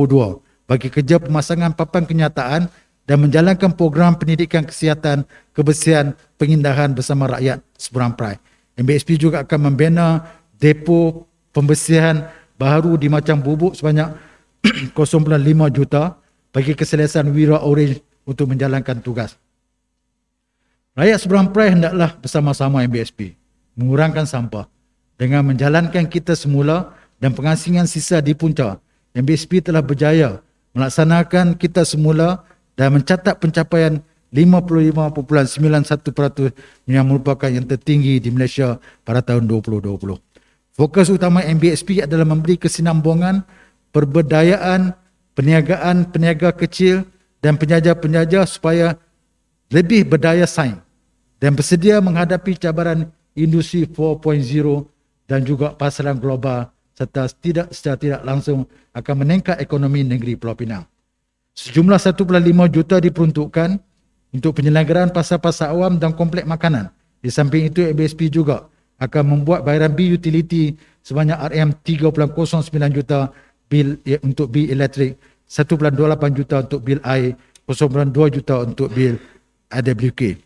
bagi kerja pemasangan papan kenyataan dan menjalankan program pendidikan kesihatan, kebersihan, pengindahan bersama rakyat seberang perai. MBSP juga akan membina depo pembersihan baru di Macang Bubuk sebanyak RM0.5 juta bagi keselesaan Wira Orange untuk menjalankan tugas. Rakyat seberang perai hendaklah bersama-sama MBSP mengurangkan sampah dengan menjalankan kita semula dan pengasingan sisa di punca. MBSP telah berjaya melaksanakan kita semula dan mencatat pencapaian 55.91% yang merupakan yang tertinggi di Malaysia pada tahun 2020. Fokus utama MBSP adalah memberi kesinambungan, perberdayaan, perniagaan peniaga kecil dan penjaja-penjaja supaya lebih berdaya saing dan bersedia menghadapi cabaran industri 4.0 dan juga pasaran global serta secara tidak langsung akan meningkat ekonomi negeri Pulau Pinang. Sejumlah 1.5 juta diperuntukkan untuk penyelenggaraan pasar-pasar awam dan komplek makanan. Di samping itu, MBSP juga akan membuat bayaran bil utiliti sebanyak RM3.09 juta bil untuk bil elektrik, 1.28 juta untuk bil air, 0.2 juta untuk bil AWK.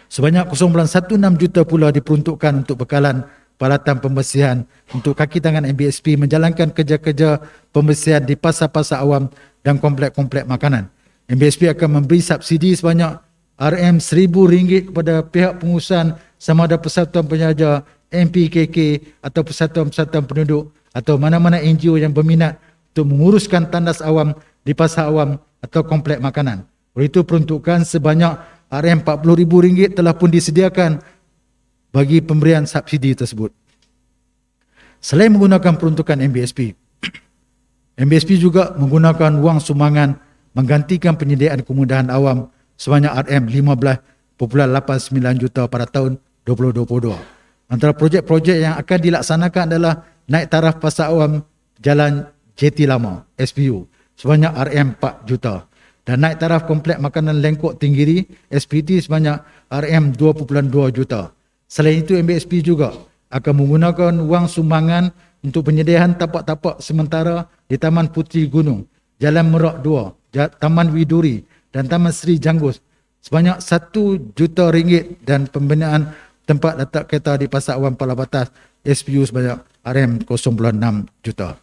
Sebanyak 0.16 juta pula diperuntukkan untuk bekalan peralatan pembersihan untuk kaki tangan MBSP menjalankan kerja-kerja pembersihan di pasar-pasar awam dan komplek-komplek makanan. MBSP akan memberi subsidi sebanyak RM1,000 kepada pihak pengurusan sama ada Persatuan Penjaja, MPKK atau Persatuan-Persatuan Penduduk atau mana-mana NGO yang berminat untuk menguruskan tandas awam di pasar awam atau komplek makanan. Oleh itu peruntukan sebanyak RM40,000 telah pun disediakan bagi pemberian subsidi tersebut. Selain menggunakan peruntukan MBSP, MBSP juga menggunakan wang sumbangan menggantikan penyediaan kemudahan awam sebanyak RM15.89 juta pada tahun 2022. Antara projek-projek yang akan dilaksanakan adalah naik taraf pasar awam Jalan JT Lama SPU sebanyak RM4 juta dan naik taraf komplek makanan Lengkok Tinggiri SPT sebanyak RM2.2 juta. Selain itu MBSP juga akan menggunakan wang sumbangan untuk penyediaan tapak-tapak sementara di Taman Puteri Gunung, Jalan Merak 2, Taman Widuri dan Taman Seri Janggus sebanyak RM1 juta dan pembinaan tempat letak kereta di Pasar Awam Palas Batas SPU sebanyak RM0.6 juta.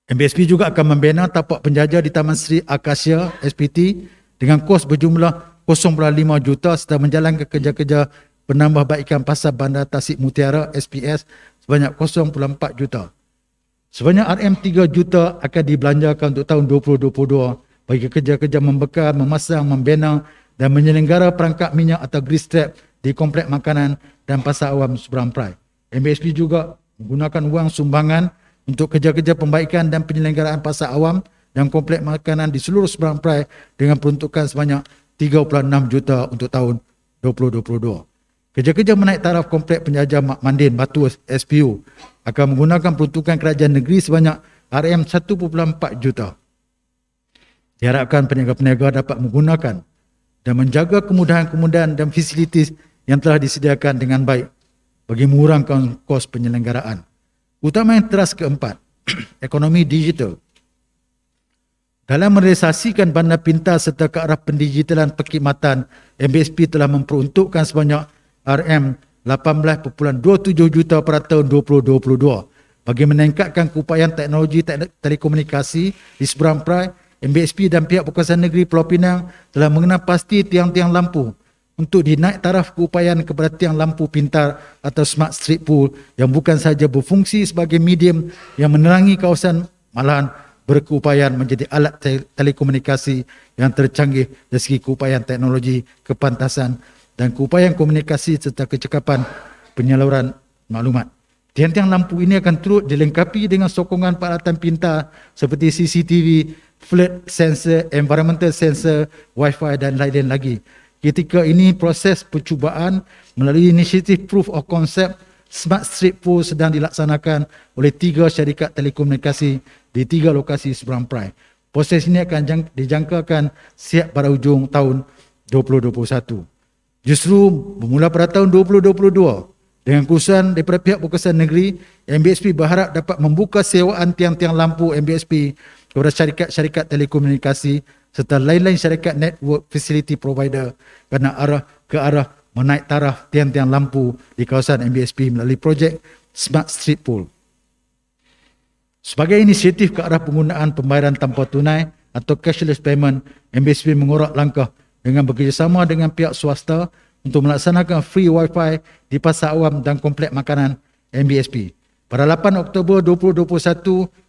MBSP juga akan membina tapak penjaja di Taman Seri Akasia SPT dengan kos berjumlah 0.5 juta serta menjalankan kerja-kerja penambahbaikan Pasar Bandar Tasik Mutiara SPS sebanyak 0.4 juta. Sebanyak RM3 juta akan dibelanjakan untuk tahun 2022 bagi kerja-kerja membekal, memasang, membina dan menyelenggara perangkap minyak atau grease trap di komplek makanan dan pasar awam Seberang Perai. MBSP juga menggunakan wang sumbangan untuk kerja-kerja pembaikan dan penyelenggaraan pasar awam dan komplek makanan di seluruh Seberang Perai dengan peruntukan sebanyak 3.6 juta untuk tahun 2022. Kerja-kerja menaik taraf komplek penjajah Mak Mandin Batu SPU akan menggunakan peruntukan kerajaan negeri sebanyak RM1.4 juta. Diharapkan peniaga-peniaga dapat menggunakan dan menjaga kemudahan-kemudahan dan fasilitis yang telah disediakan dengan baik bagi mengurangkan kos penyelenggaraan. Utama yang teras keempat, ekonomi digital. Dalam merealisasikan bandar pintar serta ke arah pendigitalan perkhidmatan, MBSP telah memperuntukkan sebanyak RM18.27 juta pada tahun 2022 bagi meningkatkan keupayaan teknologi telekomunikasi di Seberang Perai. MBSP dan pihak berkuasaan negeri Pulau Pinang telah mengenal pasti tiang-tiang lampu untuk dinaik taraf keupayaan kepada tiang lampu pintar atau smart street pole yang bukan sahaja berfungsi sebagai medium yang menerangi kawasan, malahan berkeupayaan menjadi alat telekomunikasi yang tercanggih dari segi keupayaan teknologi, kepantasan dan keupayaan komunikasi serta kecekapan penyaluran maklumat. Tiang-tiang lampu ini akan turut dilengkapi dengan sokongan peralatan pintar seperti CCTV, flood sensor, environmental sensor, Wi-Fi dan lain-lain lagi. Ketika ini proses percubaan melalui inisiatif Proof of Concept Smart Street Pole sedang dilaksanakan oleh 3 syarikat telekomunikasi di 3 lokasi Seberang Perai. Proses ini akan dijangkakan siap pada hujung tahun 2021. Justru bermula pada tahun 2022, dengan keputusan daripada pihak berkuasaan negeri, MBSP berharap dapat membuka sewaan tiang-tiang lampu MBSP kepada syarikat-syarikat telekomunikasi serta lain-lain syarikat network facility provider kerana ke arah menaik taraf tiang-tiang lampu di kawasan MBSP melalui projek Smart Street Pole. Sebagai inisiatif ke arah penggunaan pembayaran tanpa tunai atau cashless payment, MBSP mengorak langkah dengan bekerjasama dengan pihak swasta untuk melaksanakan free wifi di pasar awam dan komplek makanan MBSP. Pada 8 Oktober 2021,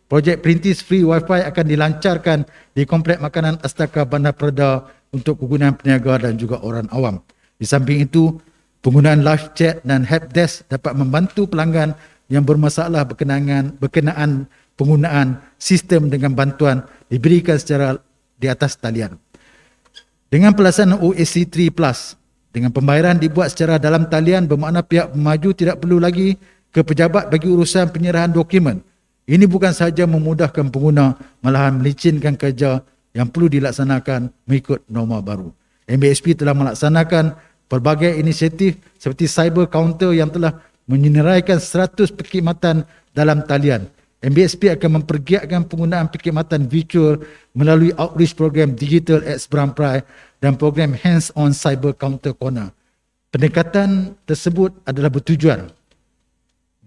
projek Perintis free wifi akan dilancarkan di komplek makanan Astaka Bandar Perda untuk kegunaan peniaga dan juga orang awam. Di samping itu, penggunaan live chat dan helpdesk dapat membantu pelanggan yang bermasalah berkenaan penggunaan sistem dengan bantuan diberikan secara di atas talian. Dengan pelaksanaan OAC 3+, dengan pembayaran dibuat secara dalam talian bermakna pihak pemaju tidak perlu lagi ke pejabat bagi urusan penyerahan dokumen. Ini bukan sahaja memudahkan pengguna, malahan melicinkan kerja yang perlu dilaksanakan mengikut norma baru. MBSP telah melaksanakan pelbagai inisiatif seperti cyber counter yang telah menyeraikan 100 perkhidmatan dalam talian. MBSP akan mempergiatkan penggunaan perkhidmatan virtual melalui outreach program Digital at Seberang Perai dan program Hands-on Cyber Counter Corner. Pendekatan tersebut adalah bertujuan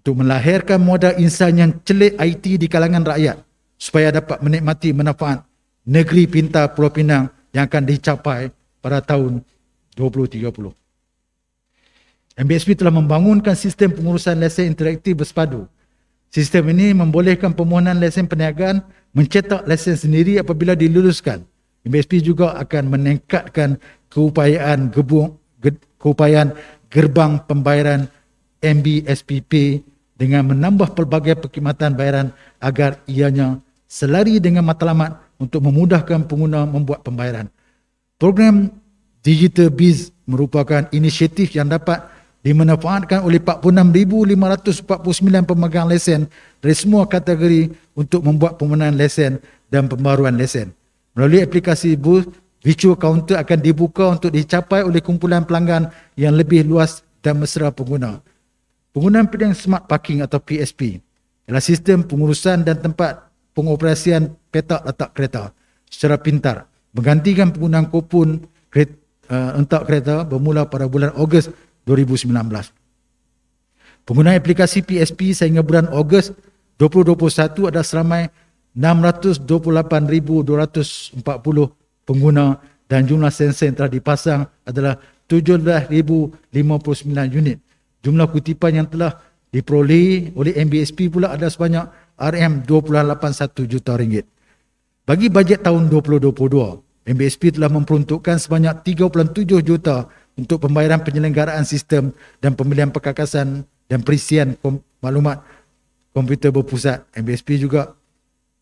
untuk melahirkan modal insan yang celik IT di kalangan rakyat supaya dapat menikmati manfaat negeri pintar Pulau Pinang yang akan dicapai pada tahun 2030. MBSP telah membangunkan sistem pengurusan lesen interaktif bersepadu. Sistem ini membolehkan permohonan lesen perniagaan mencetak lesen sendiri apabila diluluskan. MBSP juga akan meningkatkan keupayaan gerbang pembayaran MBSPP dengan menambah pelbagai perkhidmatan bayaran agar ianya selari dengan matlamat untuk memudahkan pengguna membuat pembayaran. Program Digital Biz merupakan inisiatif yang dapat dimanfaatkan oleh 46,549 pemegang lesen dari semua kategori untuk membuat permohonan lesen dan pembaruan lesen. Melalui aplikasi Booth, virtual counter akan dibuka untuk dicapai oleh kumpulan pelanggan yang lebih luas dan mesra pengguna. Penggunaan pilihan Smart Parking atau PSP adalah sistem pengurusan dan tempat pengoperasian petak letak kereta secara pintar, menggantikan penggunaan kupon untuk kereta bermula pada bulan Ogos 2019. Penggunaan aplikasi PSP sehingga bulan Ogos 2021 ada seramai 628,240 pengguna dan jumlah sensor yang telah dipasang adalah 17,059 unit. Jumlah kutipan yang telah diperoleh oleh MBSP pula ada sebanyak RM281 juta ringgit. Bagi bajet tahun 2022, MBSP telah memperuntukkan sebanyak 37 juta untuk pembayaran penyelenggaraan sistem dan pembelian perkakasan dan perisian maklumat komputer berpusat. MBSP juga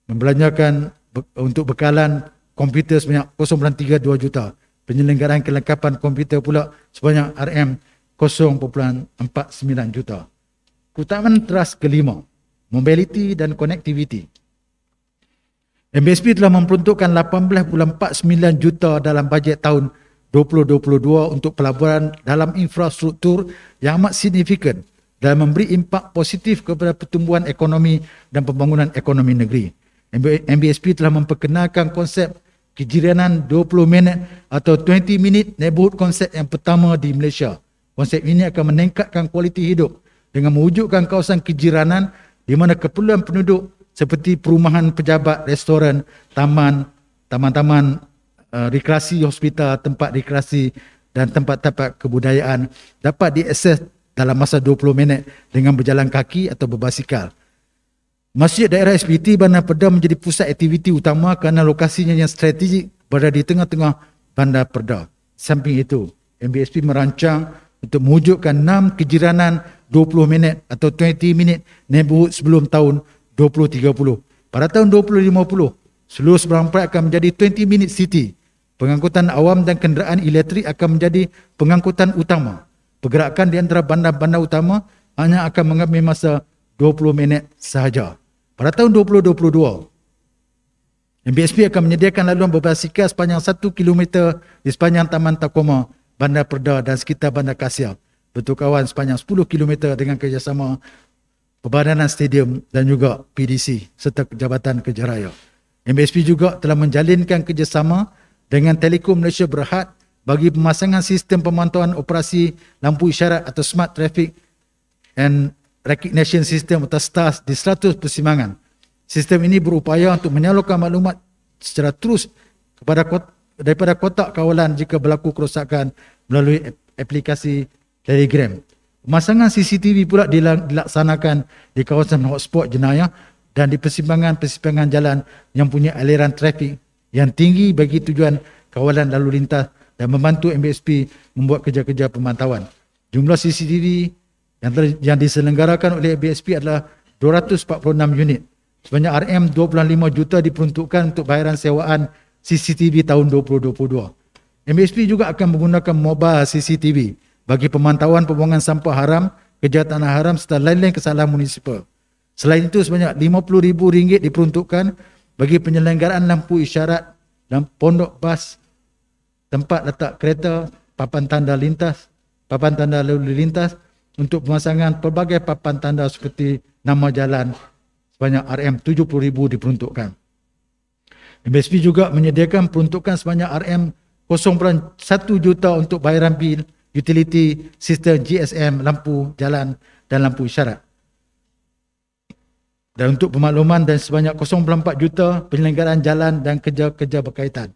membelanjakan untuk bekalan komputer sebanyak 0.32 juta. Penyelenggaraan kelengkapan komputer pula sebanyak RM0.49 juta. Keutamaan teras kelima, mobility dan connectivity. MBSP telah memperuntukkan 18.49 juta dalam bajet tahun 2022 untuk pelaburan dalam infrastruktur yang amat signifikan dan memberi impak positif kepada pertumbuhan ekonomi dan pembangunan ekonomi negeri. MBSP telah memperkenalkan konsep kejiranan 20 minit atau 20 minute neighborhood konsep yang pertama di Malaysia. Konsep ini akan meningkatkan kualiti hidup dengan mewujudkan kawasan kejiranan di mana keperluan penduduk seperti perumahan pejabat, restoran, taman-taman rekreasi, hospital, tempat rekreasi dan tempat-tempat kebudayaan dapat diakses dalam masa 20 minit dengan berjalan kaki atau berbasikal. Masjid Daerah SPT Bandar Perda menjadi pusat aktiviti utama kerana lokasinya yang strategik berada di tengah-tengah Bandar Perda. Samping itu, MBSP merancang untuk mewujudkan 6 kejiranan 20 minit atau 20 minit neighborhood sebelum tahun 2030. Pada tahun 2050, seluruh Seberang Perak akan menjadi 20 minute city. Pengangkutan awam dan kenderaan elektrik akan menjadi pengangkutan utama. Pergerakan di antara bandar-bandar utama hanya akan mengambil masa 20 minit sahaja. Pada tahun 2022, MBSP akan menyediakan laluan berbasikal sepanjang 1 km di sepanjang Taman Takoma, Bandar Perda dan sekitar Bandar Kasia. Bertukawan sepanjang 10 km dengan kerjasama Perbadanan Stadium dan juga PDC serta Jabatan Kerja Raya. MBSP juga telah menjalinkan kerjasama dengan Telekom Malaysia Berhad bagi pemasangan sistem pemantauan operasi lampu isyarat atau Smart Traffic and Recognition System atau STARS di 100 persimpangan. Sistem ini berupaya untuk menyalurkan maklumat secara terus daripada kotak kawalan jika berlaku kerosakan melalui aplikasi Telegram. Pemasangan CCTV pula dilaksanakan di kawasan hotspot jenayah dan di persimpangan-persimpangan jalan yang punya aliran trafik yang tinggi bagi tujuan kawalan lalu lintas dan membantu MBSP membuat kerja-kerja pemantauan. Jumlah CCTV yang diselenggarakan oleh MBSP adalah 246 unit. Sebanyak RM25 juta diperuntukkan untuk bayaran sewaan CCTV tahun 2022. MBSP juga akan menggunakan mobile CCTV bagi pemantauan pembuangan sampah haram, kerja tanah haram serta lain-lain kesalahan munisipal. Selain itu, sebanyak RM50,000 diperuntukkan bagi penyelenggaraan lampu isyarat dan pondok bas, tempat letak kereta, papan tanda lalu lintas untuk pemasangan pelbagai papan tanda seperti nama jalan sebanyak RM70,000 diperuntukkan. MBSP juga menyediakan peruntukan sebanyak RM0.1 juta untuk bayaran bil, utility, sistem GSM, lampu jalan dan lampu isyarat. Dan untuk pemakluman dan sebanyak 0.4 juta penyelenggaraan jalan dan kerja-kerja berkaitan.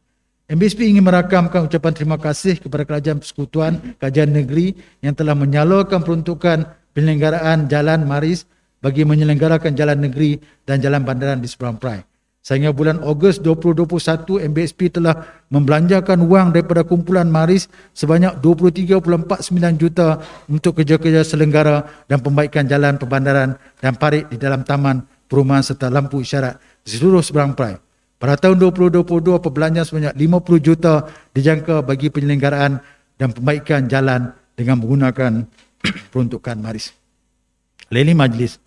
MBSP ingin merakamkan ucapan terima kasih kepada Kerajaan Persekutuan Kajian Negeri yang telah menyalurkan peruntukan penyelenggaraan jalan Maris bagi menyelenggarakan jalan negeri dan jalan bandaran di Seberang Perai. Sehingga bulan Ogos 2021, MBSP telah membelanjakan wang daripada kumpulan Maris sebanyak 23.49 juta untuk kerja-kerja selenggara dan pembaikan jalan perbandaran dan parit di dalam taman perumahan serta lampu isyarat di seluruh Seberang Perai. Pada tahun 2022, perbelanjaan sebanyak 50 juta dijangka bagi penyelenggaraan dan pembaikan jalan dengan menggunakan peruntukan Maris. Leli Majlis,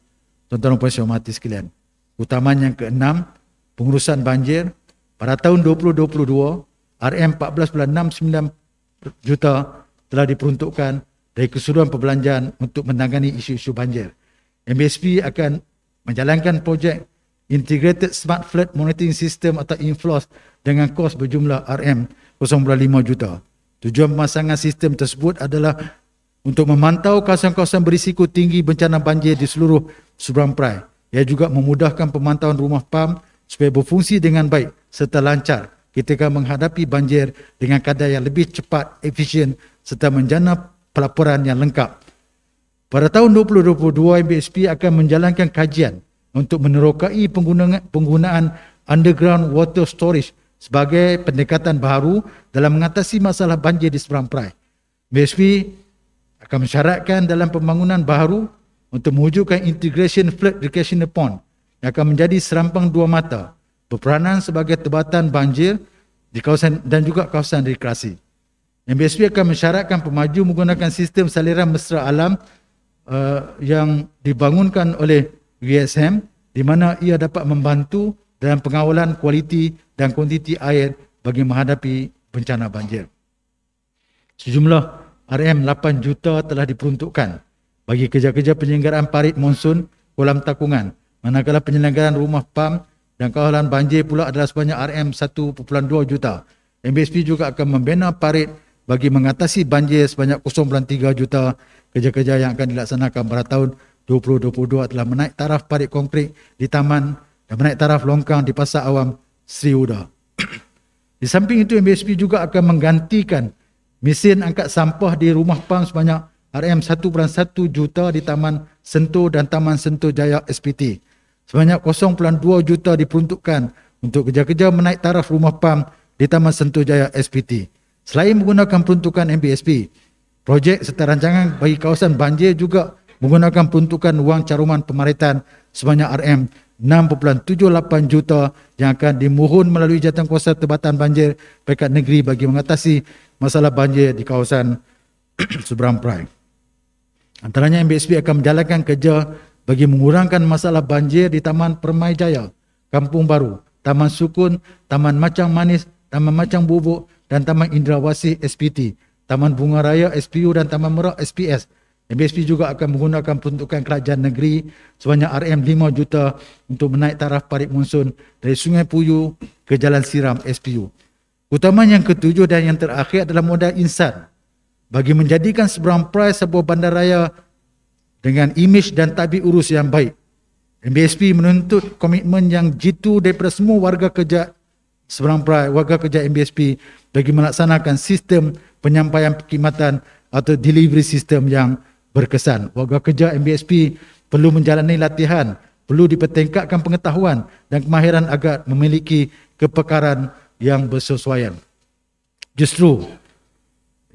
tuan-tuan dan puan saya hormati sekalian, utamanya yang keenam, pengurusan banjir. Pada tahun 2022, RM14.69 juta telah diperuntukkan dari keseluruhan perbelanjaan untuk menangani isu-isu banjir. MBSP akan menjalankan projek Integrated Smart Flood Monitoring System atau INFLOS dengan kos berjumlah RM0.5 juta. Tujuan pemasangan sistem tersebut adalah untuk memantau kawasan-kawasan berisiko tinggi bencana banjir di seluruh Seberang Perai. Ia juga memudahkan pemantauan rumah PAM supaya berfungsi dengan baik serta lancar ketika menghadapi banjir dengan kadar yang lebih cepat, efisien serta menjana pelaporan yang lengkap. Pada tahun 2022, MBSP akan menjalankan kajian untuk menerokai penggunaan underground water storage sebagai pendekatan baru dalam mengatasi masalah banjir di Seberang Perai. MBSP akan mensyaratkan dalam pembangunan baru untuk mewujudkan integration flood recreational pond yang akan menjadi serampang dua mata, berperanan sebagai tebatan banjir di kawasan dan juga kawasan rekreasi. MBSP akan mensyaratkan pemaju menggunakan sistem saliran mesra alam yang dibangunkan oleh USM, di mana ia dapat membantu dalam pengawalan kualiti dan kuantiti air bagi menghadapi bencana banjir. Sejumlah RM8 juta telah diperuntukkan bagi kerja-kerja penyelenggaraan parit monsun kolam takungan, manakala penyelenggaraan rumah PAM dan kawalan banjir pula adalah sebanyak RM1.2 juta. MBSP juga akan membina parit bagi mengatasi banjir sebanyak 0.3 juta. Kerja-kerja yang akan dilaksanakan pada tahun 2022 telah menaik taraf parit konkrit di taman dan menaik taraf longkang di Pasar Awam Sri Uda. Di samping itu, MBSP juga akan menggantikan mesin angkat sampah di rumah PAM sebanyak RM1.1 juta di Taman Sentul dan Taman Sentul Jaya SPT. Sebanyak 0.2 juta diperuntukkan untuk kerja-kerja menaik taraf rumah PAM di Taman Sentul Jaya SPT. Selain menggunakan peruntukan MBSP, projek serta rancangan bagi kawasan banjir juga menggunakan peruntukan wang caruman pemaritan sebanyak RM6.78 juta yang akan dimohon melalui Jawatankuasa Tebatan Banjir Peringkat Negeri bagi mengatasi masalah banjir di kawasan Seberang Perai. Antaranya, MBSP akan menjalankan kerja bagi mengurangkan masalah banjir di Taman Permai Jaya, Kampung Baru, Taman Sukun, Taman Macang Manis, Taman Macang Bubuk dan Taman Indrawasih SPT, Taman Bunga Raya SPU dan Taman Merak SPS. MBSP juga akan menggunakan peruntukan kerajaan negeri sebanyak RM5 juta untuk menaik taraf parit monsun dari Sungai Puyu ke Jalan Siram SPU. Utamanya yang ketujuh dan yang terakhir adalah modal insan bagi menjadikan Seberang Perai sebuah bandaraya dengan imej dan tabik urus yang baik. MBSP menuntut komitmen yang jitu daripada semua warga kerja Seberang Perai, warga kerja MBSP bagi melaksanakan sistem penyampaian perkhidmatan atau delivery system yang berkesan. Warga kerja MBSP perlu menjalani latihan, perlu dipertingkatkan pengetahuan dan kemahiran agar memiliki kepekaran yang bersesuaian. Justru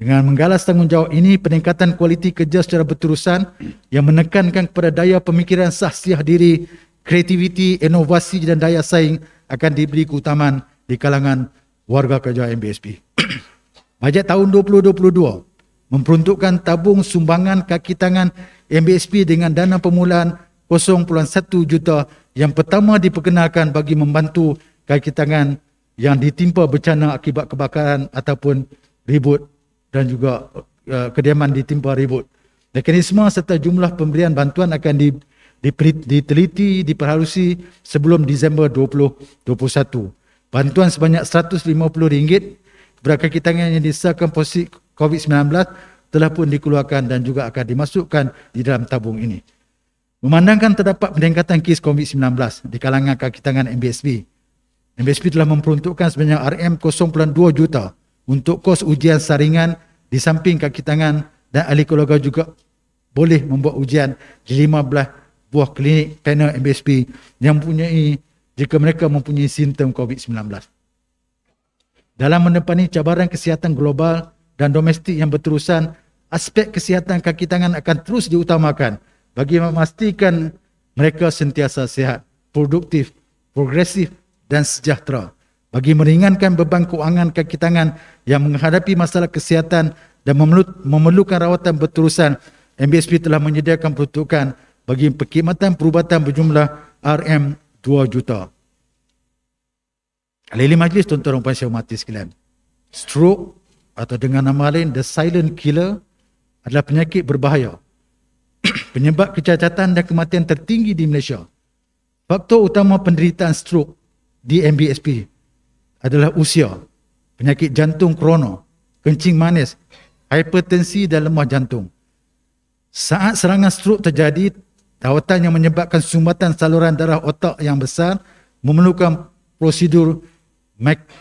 dengan menggalas tanggungjawab ini, peningkatan kualiti kerja secara berterusan yang menekankan kepada daya pemikiran sahsiah diri, kreativiti, inovasi dan daya saing akan diberi keutamaan di kalangan warga kerja MBSP. Bajet tahun 2022 memperuntukkan tabung sumbangan kaki tangan MBSP dengan dana permulaan 0.1 juta yang pertama diperkenalkan bagi membantu kaki tangan yang ditimpa bencana akibat kebakaran ataupun ribut dan juga kediaman ditimpa ribut. Mekanisme serta jumlah pemberian bantuan akan diteliti, diperhalusi sebelum Disember 2021. Bantuan sebanyak RM150 kepada kaki tangan yang disahkan posisi COVID-19 telah pun dikeluarkan dan juga akan dimasukkan di dalam tabung ini. Memandangkan terdapat peningkatan kes COVID-19 di kalangan kaki tangan MBSP, MBSP telah memperuntukkan sebanyak RM0.2 juta untuk kos ujian saringan di samping kaki tangan, dan ahli keluarga juga boleh membuat ujian di 15 buah klinik panel MBSP yang mempunyai, jika mereka mempunyai simptom COVID-19. Dalam menepani cabaran kesihatan global dan domestik yang berterusan, aspek kesihatan kaki tangan akan terus diutamakan bagi memastikan mereka sentiasa sihat, produktif, progresif dan sejahtera. Bagi meringankan beban kewangan kaki tangan yang menghadapi masalah kesihatan dan memerlukan rawatan berterusan, MBSP telah menyediakan peruntukan bagi perkhidmatan perubatan berjumlah RM2 juta. Ahli majlis, tuan-tuan dan puan saya hormati sekalian, stroke atau dengan nama lain the silent killer adalah penyakit berbahaya penyebab kecacatan dan kematian tertinggi di Malaysia. Faktor utama penderitaan stroke di MBSP adalah usia, penyakit jantung krono, kencing manis, hipertensi dan lemah jantung. Saat serangan stroke terjadi, rawatan yang menyebabkan sumbatan saluran darah otak yang besar memerlukan prosedur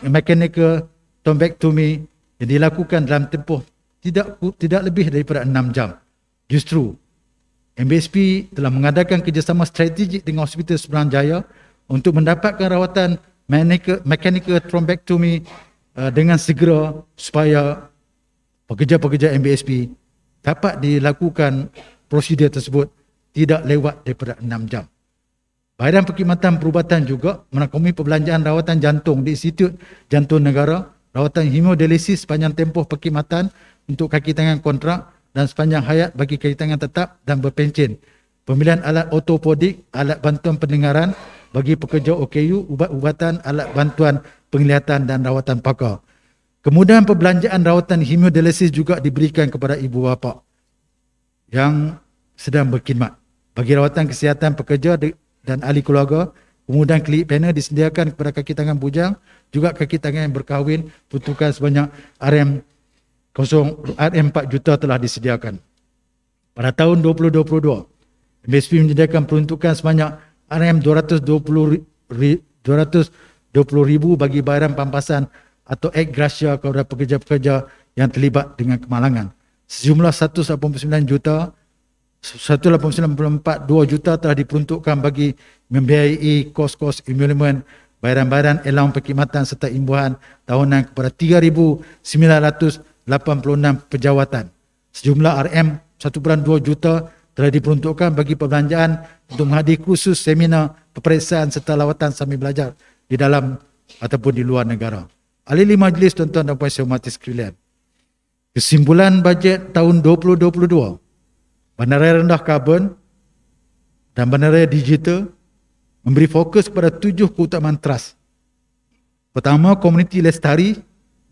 mechanical thrombectomy yang dilakukan dalam tempoh tidak lebih daripada 6 jam. Justru MBSP telah mengadakan kerjasama strategik dengan Hospital Seberang Jaya untuk mendapatkan rawatan mechanical thrombectomy dengan segera supaya pekerja-pekerja MBSP dapat dilakukan prosedur tersebut tidak lewat daripada 6 jam. Bayaran perkhidmatan perubatan juga merangkumi perbelanjaan rawatan jantung di Institut Jantung Negara, rawatan hemodialisis sepanjang tempoh perkhidmatan untuk kaki tangan kontrak dan sepanjang hayat bagi kaki tangan tetap dan berpencen, pembelian alat ortopodik, alat bantuan pendengaran bagi pekerja OKU, ubat-ubatan, alat bantuan penglihatan dan rawatan pakar. Kemudahan perbelanjaan rawatan hemodialisis juga diberikan kepada ibu bapa yang sedang berkhidmat. Bagi rawatan kesihatan pekerja dan ahli keluarga, kemudahan klinik panel disediakan kepada kaki tangan bujang, juga kaki tangan yang berkahwin, peruntukan sebanyak RM4 juta telah disediakan. Pada tahun 2022, MBSP menyediakan peruntukan sebanyak RM220,000 bagi bayaran pampasan atau ex gratia kepada pekerja-pekerja yang terlibat dengan kemalangan. Sejumlah 189,442 juta telah diperuntukkan bagi membiayai kos-kos emolument, bayaran-bayaran allowance perkhidmatan serta imbuhan tahunan kepada 3,986 pejawatan. Sejumlah RM1.2 juta telah diperuntukkan bagi perbelanjaan untuk menghadiri kursus, seminar, peperiksaan serta lawatan sambil belajar di dalam ataupun di luar negara. Ahli majlis, tuan-tuan dan puan saya hormati sekalian, kesimpulan bajet tahun 2022, bandaraya rendah karbon dan bandaraya digital memberi fokus kepada 7 keutamaan trust. Pertama, komuniti lestari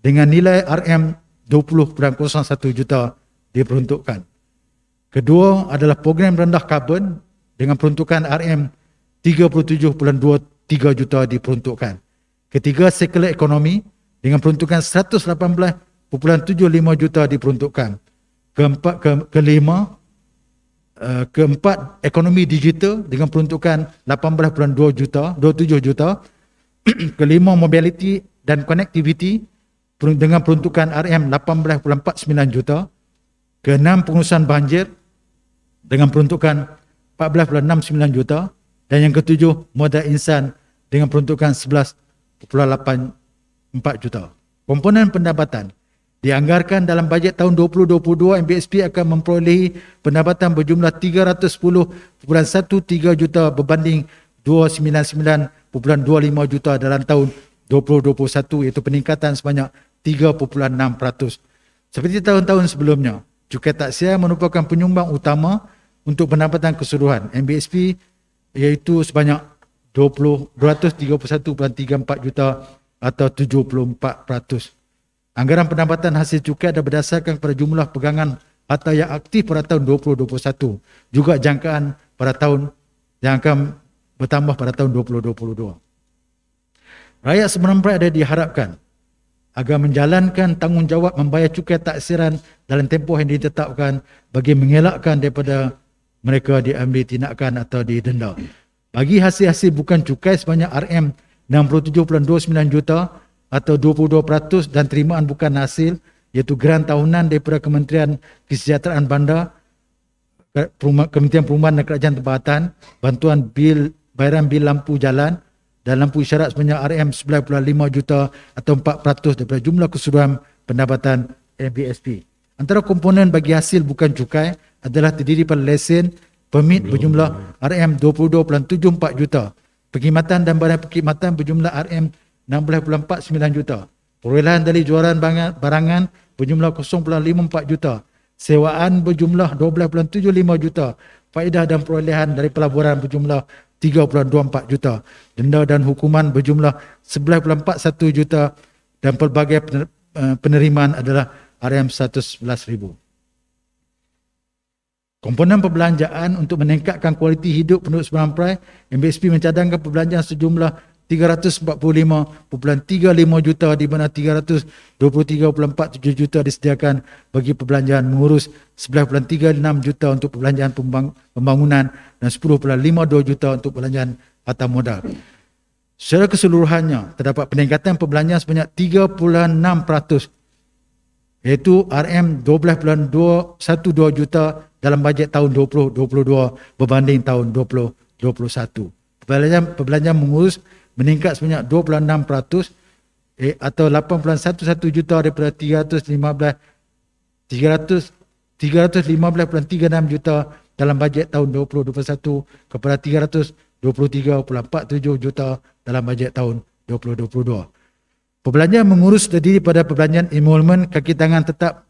dengan nilai RM20.01 juta diperuntukkan. Kedua adalah program rendah karbon dengan peruntukan RM37.23 juta diperuntukkan. Ketiga, circular economy dengan peruntukan 118.75 juta diperuntukkan. Keempat, ekonomi digital dengan peruntukan 18.27 juta. Kelima, mobility dan connectivity dengan peruntukan RM18.49 juta. Keenam, pengurusan banjir dengan peruntukan 14.69 juta. Dan yang ketujuh, modal insan dengan peruntukan 11.84 juta. Komponen pendapatan dianggarkan dalam bajet tahun 2022, MBSP akan memperolehi pendapatan berjumlah 310.13 juta berbanding 299.25 juta dalam tahun 2021, iaitu peningkatan sebanyak 3.6%. Seperti tahun-tahun sebelumnya, cukai taksiah merupakan penyumbang utama untuk pendapatan keseluruhan MBSP, iaitu sebanyak 231.34 juta atau 74%. Anggaran pendapatan hasil cukai adalah berdasarkan kepada jumlah pegangan harta yang aktif pada tahun 2021, juga jangkaan pada tahun yang akan bertambah pada tahun 2022. Rakyat Seberang Perai ada diharapkan agar menjalankan tanggungjawab membayar cukai taksiran dalam tempoh yang ditetapkan bagi mengelakkan daripada mereka diambil tindakan atau didenda. Bagi hasil-hasil bukan cukai sebanyak RM67.29 juta atau 22% dan terimaan bukan hasil iaitu grant tahunan daripada Kementerian Kesejahteraan Bandar, Kementerian Perumahan dan Kerajaan Tempatan, bantuan bayaran bil lampu jalan dan lampu isyarat sebanyak RM9.5 juta atau 4% daripada jumlah keseluruhan pendapatan MBSP. Antara komponen bagi hasil bukan cukai adalah terdiri pada lesen, permit berjumlah RM22.74 juta, perkhidmatan dan barang perkhidmatan berjumlah RM16.49 juta, perolehan dari jualan barangan berjumlah 0.54 juta, sewaan berjumlah 12.75 juta, faedah dan perolehan dari pelaburan berjumlah 3.24 juta, denda dan hukuman berjumlah 11.41 juta dan pelbagai penerimaan adalah RM111,000. Komponen perbelanjaan untuk meningkatkan kualiti hidup penduduk Seberang Perai, MBSP mencadangkan perbelanjaan sejumlah 345.35 juta di mana 323.47 juta disediakan bagi perbelanjaan mengurus, 11.36 juta untuk perbelanjaan pembangunan dan 10.52 juta untuk perbelanjaan harta modal. Secara keseluruhannya terdapat peningkatan perbelanjaan sebanyak 3.6% iaitu RM12.12 juta dalam bajet tahun 2022 berbanding tahun 2021. Perbelanjaan mengurus meningkat sebanyak 2.6% atau 8.11 juta daripada 315.36 juta dalam bajet tahun 2021 kepada 323.47 juta dalam bajet tahun 2022. Perbelanjaan mengurus terdiri pada perbelanjaan emolumen kaki tangan tetap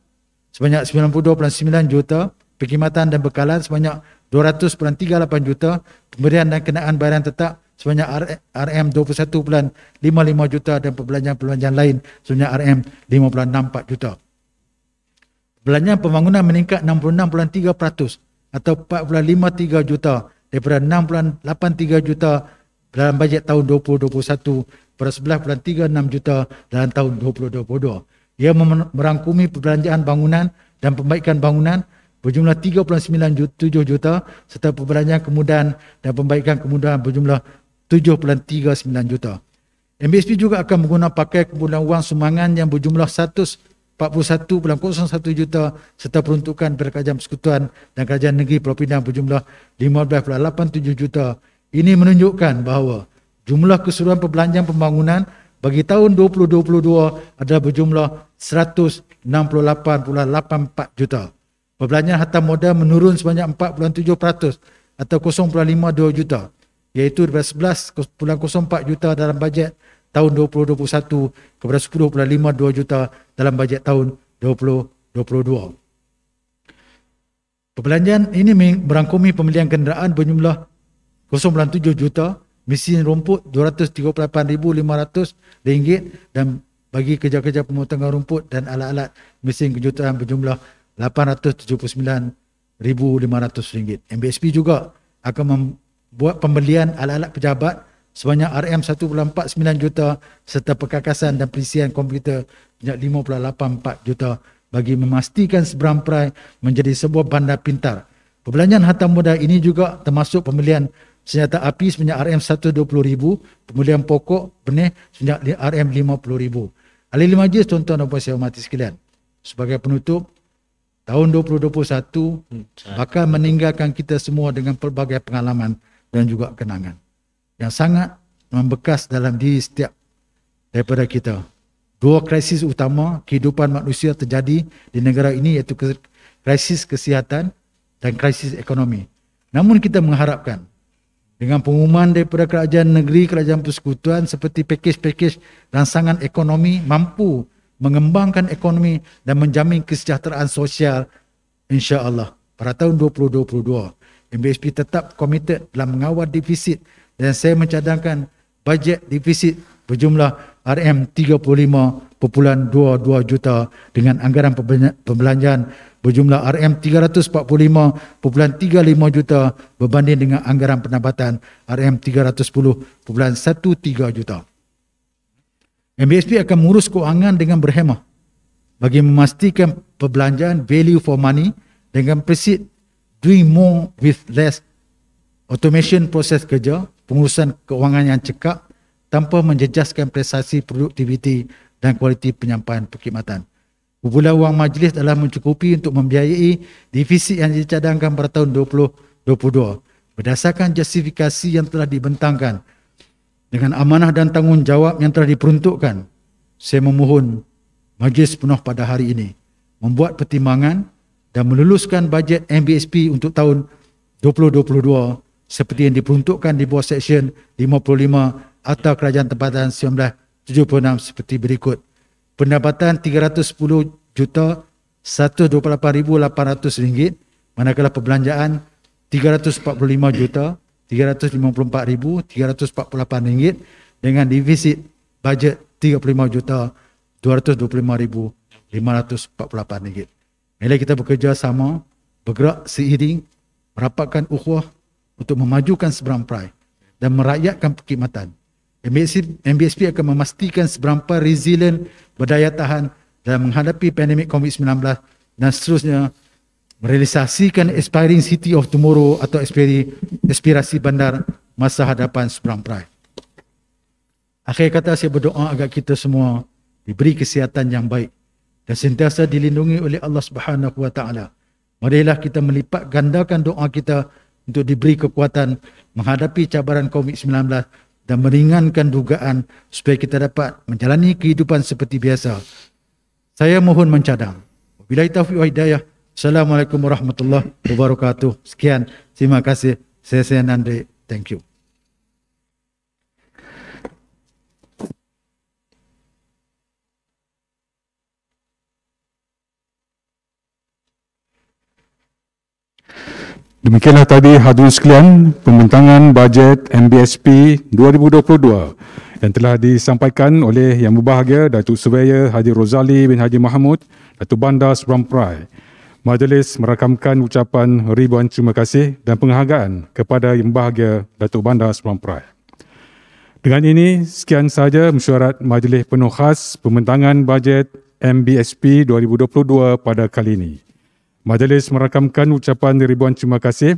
sebanyak 92.9 juta, perkhidmatan dan bekalan sebanyak 200.38 juta, pemberian dan kenaan bayaran tetap sebanyak RM21.55 juta dan perbelanjaan lain sebanyak RM5.64 juta. Perbelanjaan pembangunan meningkat 66.3% atau 4.53 juta daripada 6.83 juta dalam bajet tahun 2021 pada 11.36 juta dalam tahun 2022. Ia merangkumi perbelanjaan bangunan dan perbaikan bangunan berjumlah 3.97 juta serta perbelanjaan kemudahan dan perbaikan kemudahan berjumlah 7.39 juta. MBSP juga akan menggunakan pakai kumpulan wang sumbangan yang berjumlah 141.01 juta serta peruntukan dari Kerajaan Persekutuan dan Kerajaan Negeri Pulau Pinang berjumlah 15.87 juta. Ini menunjukkan bahawa jumlah keseluruhan perbelanjaan pembangunan bagi tahun 2022 adalah berjumlah 168.84 juta. Perbelanjaan harta modal menurun sebanyak 4.7% atau 0.52 juta, iaitu daripada 11.04 juta dalam bajet tahun 2021 kepada 10.52 juta dalam bajet tahun 2022. Perbelanjaan ini merangkumi pembelian kenderaan berjumlah 0.7 juta, mesin rumput RM238,500 dan bagi kerja-kerja pemotongan rumput dan alat-alat mesin kejutan berjumlah RM879,500. MBSP juga akan membuat pembelian alat-alat pejabat sebanyak RM1.49 juta serta perkakasan dan perisian komputer sebanyak RM5.84 juta bagi memastikan Seberang Perai menjadi sebuah bandar pintar. Perbelanjaan harta modal ini juga termasuk pembelian senjata api sebanyak RM120,000, pembelian pokok benih sebanyak RM50,000. Ahli majlis, tuan-tuan dan puan saya hormati sekalian, sebagai penutup, tahun 2021 bakal meninggalkan kita semua dengan pelbagai pengalaman dan juga kenangan yang sangat membekas dalam diri setiap daripada kita. Dua krisis utama kehidupan manusia terjadi di negara ini iaitu krisis kesihatan dan krisis ekonomi. Namun kita mengharapkan dengan pengumuman daripada kerajaan negeri, kerajaan persekutuan seperti pakej-pakej rangsangan ekonomi mampu mengembangkan ekonomi dan menjamin kesejahteraan sosial, insya-Allah pada tahun 2022 MBSP tetap komited dalam mengawal defisit dan saya mencadangkan bajet defisit berjumlah RM35.22 juta dengan anggaran perbelanjaan berjumlah RM345.35 juta berbanding dengan anggaran pendapatan RM310.13 juta. MBSP akan mengurus kewangan dengan berhemah bagi memastikan perbelanjaan value for money dengan presid doing more with less, automation proses kerja, pengurusan kewangan yang cekap tanpa menjejaskan prestasi produktiviti dan kualiti penyampaian perkhidmatan. Kumpulan wang majlis adalah mencukupi untuk membiayai defisit yang dicadangkan pada tahun 2022 berdasarkan justifikasi yang telah dibentangkan dengan amanah dan tanggungjawab yang telah diperuntukkan. Saya memohon majlis penuh pada hari ini membuat pertimbangan dan meluluskan bajet MBSP untuk tahun 2022 seperti yang diperuntukkan di bawah Seksyen 55 Akta Kerajaan Tempatan 1976 seperti berikut. Pendapatan RM310,128,800, manakala perbelanjaan RM345,354,348 dengan defisit bajet RM35,225,548. Bila kita bekerja sama, bergerak seiring, merapatkan ukhuwah untuk memajukan Seberang Perai dan merakyatkan perkhidmatan. MBSP akan memastikan Seberang Perai resilient, berdaya tahan dalam menghadapi pandemik COVID-19 dan seterusnya merealisasikan aspiring city of tomorrow atau aspirasi bandar masa hadapan Seberang Perai. Akhir kata, saya berdoa agar kita semua diberi kesihatan yang baik dan sentiasa dilindungi oleh Allah Subhanahu wa taala. Marilah kita melipat gandakan doa kita untuk diberi kekuatan menghadapi cabaran COVID-19 dan meringankan dugaan supaya kita dapat menjalani kehidupan seperti biasa. Saya mohon mencadang. Wabillahi taufiq wa hidayah. Assalamualaikum warahmatullahi wabarakatuh. Sekian, terima kasih. Saya Nandri. Thank you. Demikianlah tadi hadirin sekalian pembentangan bajet MBSP 2022 yang telah disampaikan oleh Yang Berbahagia Datuk Surveyor Haji Rozali bin Haji Mahmud, Datuk Bandar Seberang Perai. Majlis merakamkan ucapan ribuan terima kasih dan penghargaan kepada Yang Berbahagia Datuk Bandar Seberang Perai. Dengan ini, sekian sahaja mesyuarat Majlis Penuh Khas pembentangan bajet MBSP 2022 pada kali ini. Majlis merakamkan ucapan ribuan terima kasih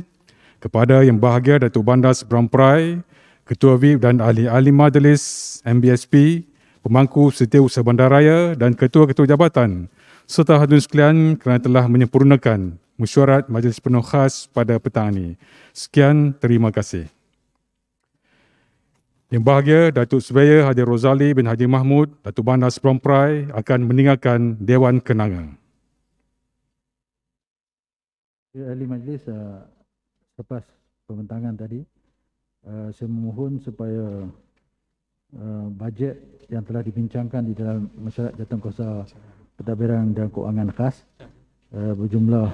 kepada Yang Berbahagia Datuk Bandar Seberang Perai, Ketua VIP dan ahli-ahli Majlis MBSP, pemangku Setiausaha Bandaraya dan ketua-ketua jabatan serta hadirin sekalian kerana telah menyempurnakan mesyuarat Majlis Penuh Khas pada petang ini. Sekian, terima kasih. Yang Berbahagia Datuk Surveyor Haji Rozali bin Haji Mahmud, Datuk Bandar Seberang Perai akan meninggalkan Dewan Kenanga. Ahli majlis, lepas pembentangan tadi, saya memohon supaya bajet yang telah dibincangkan di dalam mesyuarat Jawatankuasa Pentadbiran dan Kewangan Khas berjumlah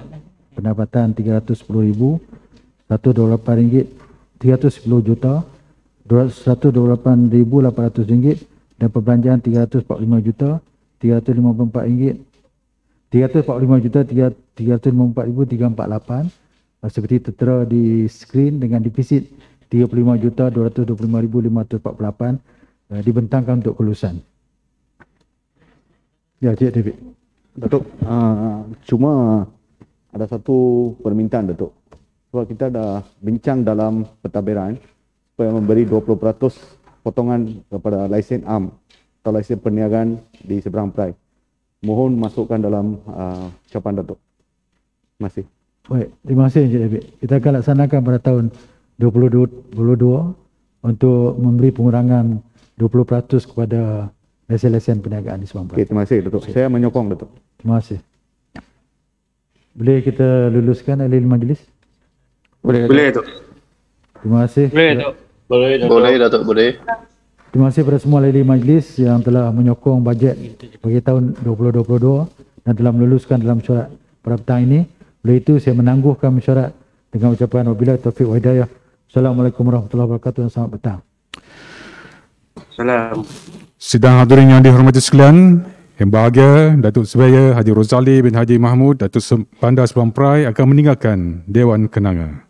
pendapatan RM310,128, RM310 juta RM128,800 dan perbelanjaan RM345,354,348 seperti tertera di skrin dengan defisit RM35,225,548 dibentangkan untuk kelulusan. Ya, Cik David. Datuk, cuma ada satu permintaan, Datuk. Sebab kita dah bincang dalam pentadbiran supaya memberi 20% potongan kepada lesen am atau lesen perniagaan di Seberang Perai. Mohon masukkan dalam ucapan Datuk. Terima kasih. Baik, terima kasih Encik David. Kita akan laksanakan pada tahun 2022 untuk memberi pengurangan 20% kepada lesen-lesen perniagaan di Seberang Perai. Okay, terima kasih Datuk. Saya menyokong Datuk. Terima kasih. Boleh kita luluskan ahli majlis? Boleh, Datuk. Terima kasih. Boleh, Datuk. Boleh, Datuk. Boleh. Terima kasih kepada semua ahli majlis yang telah menyokong bajet bagi tahun 2022 dan telah meluluskan dalam mesyuarat pada petang ini. Oleh itu, saya menangguhkan mesyuarat dengan ucapan wabillahi taufiq wa hidayah. Assalamualaikum warahmatullahi wabarakatuh dan selamat petang. Salam. Sidang hadirin yang dihormati sekalian, Yang Berbahagia Datuk Surveyor Haji Rozali bin Haji Mahmud, Datuk Bandar Seberang Perai akan meninggalkan Dewan Kenanga.